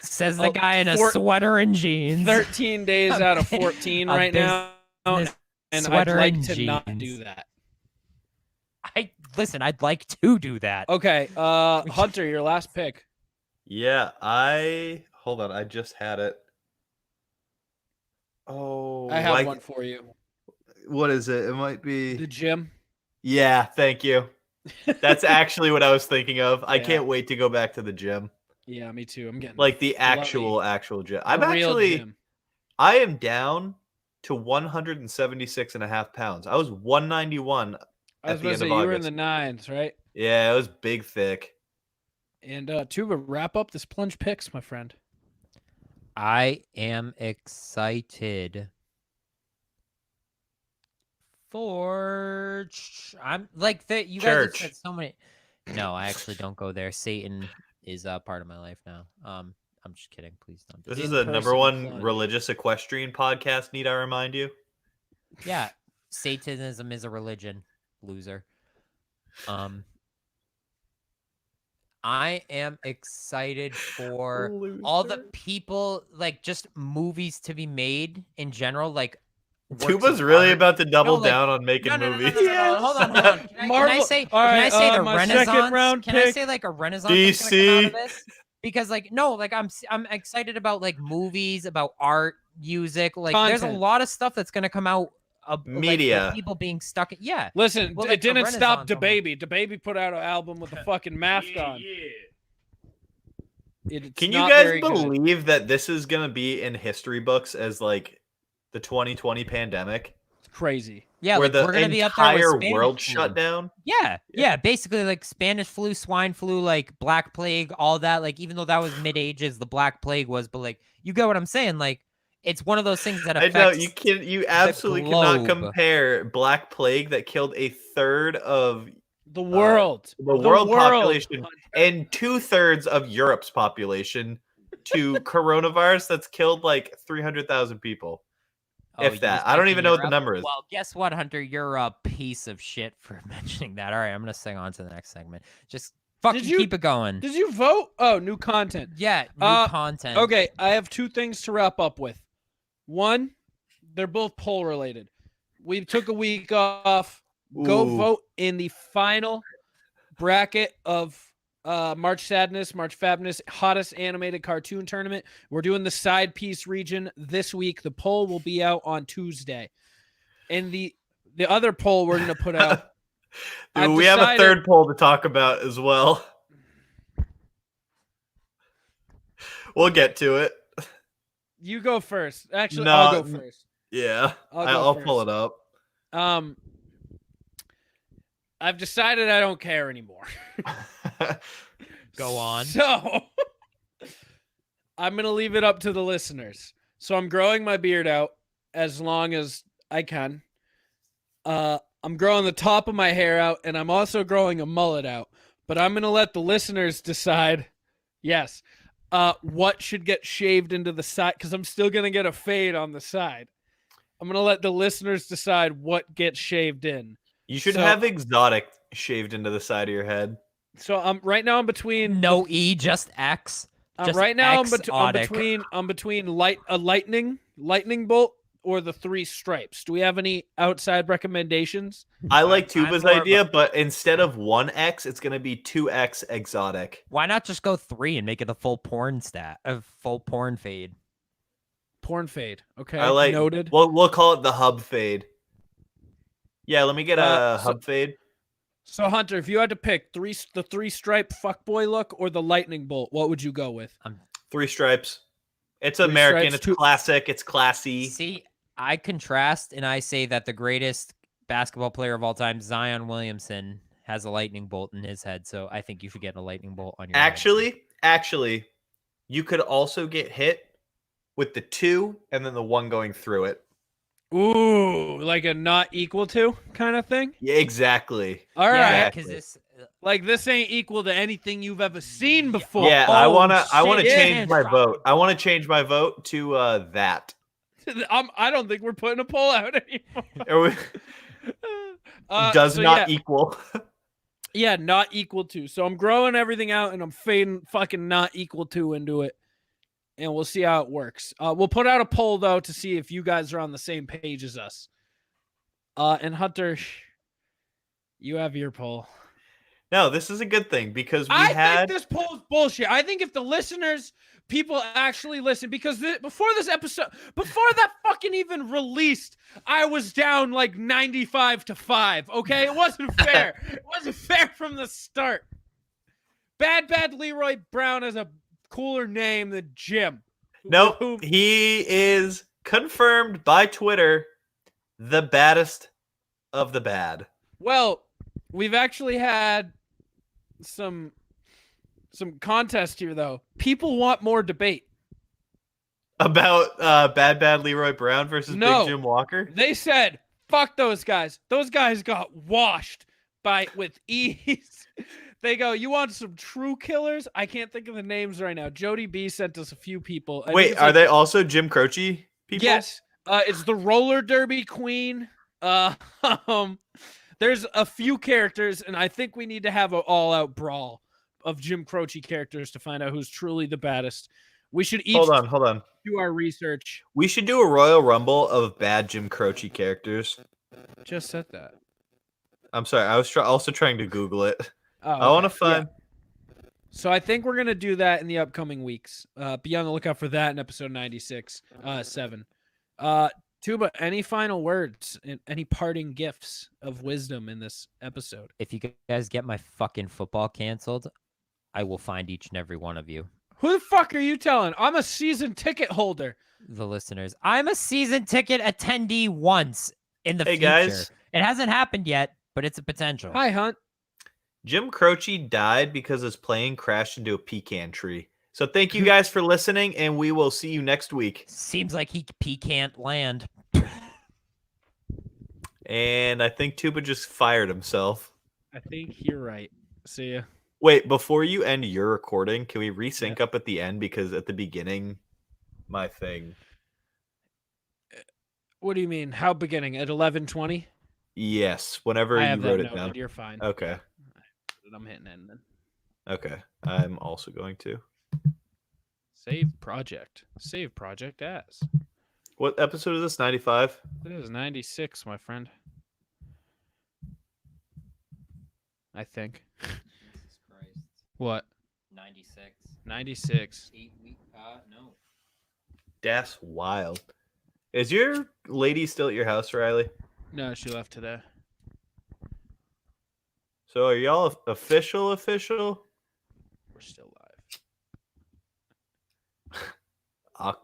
Says the Oh, guy in a four- sweater and jeans. 13 days out of 14 A right now, business and I'd sweater like and to not jeans. do that. I'd like to do that. Okay, Hunter, your last pick. Yeah, hold on, I just had it. Oh, I have one for you. What is it? It might The be. gym. Yeah, thank you. That's actually what I was thinking of. I Yeah. can't wait to go back to the gym. Yeah, me too. I'm getting Like the bloody. actual gym. The real gym. I am down to 176 and a half pounds. I was 191 I was at the about to end say of you were in August. the nines, right? Yeah, it was big, thick. And Tuba, wrap up this plunge picks, my friend. I am excited for. I'm like that. You guys have Church. said so many. No, I actually don't go there. Satan is a part of my life now. I'm just kidding. Please don't. Do This that. is a number In-person one plunge. religious equestrian podcast, need I remind you? Yeah, Satanism is a religion, loser. I am excited for all the people, like just movies to be made in general, like works Tuba's of really art. about to double No, like- down on making No, movies. Hold on. Can I Marvel- say? All Can I right, say the my second Renaissance? round Can I pick. say like a Renaissance is gonna come out of DC. this? Because like no, like I'm excited about like movies, about art, music. Like there's a Content. lot of stuff that's gonna come out. Like, with Media. people being stuck. Yeah. Listen, Well, it like the didn't stop Renaissance DaBaby. DaBaby put out an album with a fucking mask on. It's Can you not guys very good. believe that this is going to be in history books as like the 2020 pandemic? It's crazy. Yeah, where like the we're gonna be up there with entire Spanish world flu. shut down? Yeah, basically like Spanish flu, swine flu, like Black Plague, all that. Like even though that was mid ages, the Black Plague was, but like you get what I'm saying. Like it's one of those things that I affects. know you absolutely cannot globe. compare Black Plague that killed a third of The world. the world population and 2/3 of Europe's population to coronavirus that's killed like 300,000 people. Oh, if you that. just I don't mentioned even know what the Europe? number is. Well, guess what, Hunter? You're a piece of shit for mentioning that. All right, I'm gonna sing on to the next segment. Just fucking you- keep it going. Did you vote? Oh, new content. Yeah, new content. Okay, I have two things to wrap up with. One, they're both poll related. We took a week off. Go Ooh. vote in the final bracket of March Sadness, March Fabness, hottest animated cartoon tournament. We're doing the side piece region this week. The poll will be out on Tuesday. And the other poll we're going to put out. I've We have a decided- third poll to talk about as well. We'll get to it. You go first. Actually, No, I'll go first. Yeah, I'll go I'll pull first. it up. I've decided I don't care anymore. Go on. So I'm gonna leave it up to the listeners. So I'm growing my beard out as long as I can. I'm growing the top of my hair out, and I'm also growing a mullet out. But I'm gonna let the listeners decide. Yes, what should get shaved into the side? Because I'm still gonna get a fade on the side. I'm gonna let the listeners decide what gets shaved in. You should So- have exotic shaved into the side of your head. So I'm right now. I'm between. No E, just X. Just right now. I'm exotic. between a lightning bolt or the three stripes. Do we have any outside recommendations? I like I'm Tuba's more of idea, but instead of 1X, it's going to be 2X exotic. Why not just go 3 and make it a full porn fade? Porn fade. Okay. I like. Noted. We'll call it the hub fade. Yeah, let me get a So- hub fade. So Hunter, if you had to pick the three stripe fuckboy look or the lightning bolt, what would you go with? 3 stripes. It's Three American. stripes, It's two- classic. It's classy. See, I contrast and I say that the greatest basketball player of all time, Zion Williamson, has a lightning bolt in his head. So I think you should get a lightning bolt on your head. Actually, you could also get hit with the 2 and then the 1 going through it. Ooh, like a not equal to kind of thing. Yeah, exactly. All right. Yeah, Exactly. because this. Like this ain't equal to anything you've ever seen before. Yeah, Oh, I want to shit, change yeah. my vote. I want to change my vote to that. I don't think we're putting a poll out anymore. Or we- Does so not yeah, equal. yeah, not equal to. So I'm growing everything out and I'm fading fucking not equal to into it. And we'll see how it works. We'll put out a poll though to see if you guys are on the same page as us. And Hunter, you have your poll. No, this is a good thing because I think this poll is bullshit. I think if the listeners, people actually listen, because before this episode, before that fucking even released, I was down like 95-5. Okay, it wasn't fair. It wasn't fair from the start. Bad Leroy Brown has a cooler name than Jim. Nope, he is confirmed by Twitter the baddest of the bad. Well, we've actually had some contest here though. People want more debate. About bad Leroy Brown versus No. Big Jim Walker. They said, "Fuck those guys. Those guys got washed with ease." They go, "You want some true killers?" I can't think of the names right now. Jody B sent us a few people. I think Wait, it's are like- they also Jim Croce people? Yes. It's the roller derby queen. There's a few characters, and I think we need to have an all-out brawl of Jim Croce characters to find out who's truly the baddest. We should each Hold on. do our research. We should do a Royal Rumble of bad Jim Croce characters. Just said that. I'm sorry, I was also trying to Google it. Oh, I want to okay. Yeah. find. So I think we're gonna do that in the upcoming weeks. Be on the lookout for that in episode 96, 7. Tuba, any final words and any parting gifts of wisdom in this episode? If you guys get my fucking football canceled, I will find each and every one of you. Who the fuck are you telling? I'm a season ticket holder. The listeners. I'm a season ticket attendee once in the Hey, future. guys. It hasn't happened yet, but it's a potential. Hi, Hunt. Jim Croce died because his plane crashed into a pecan tree. So thank you guys for listening, and we will see you next week. Seems like he can't land. And I think Tuba just fired himself. I think you're right. See ya. Wait, before you end your recording, can we resync up at the end? Because at the beginning, my thing. What do you mean? How beginning? At 11:20? Yes, whenever I you have wrote that it noted. down. You're fine. Okay. I'm hitting end then. Okay. I'm also going to. Save project. Save project as. What episode is this? 95? This is 96, my friend. I think. Jesus Christ. What? 96. 96. 8 week. No. That's wild. Is your lady still at your house, Riley? No, she left today. So are y'all official? We're still live. Awkward.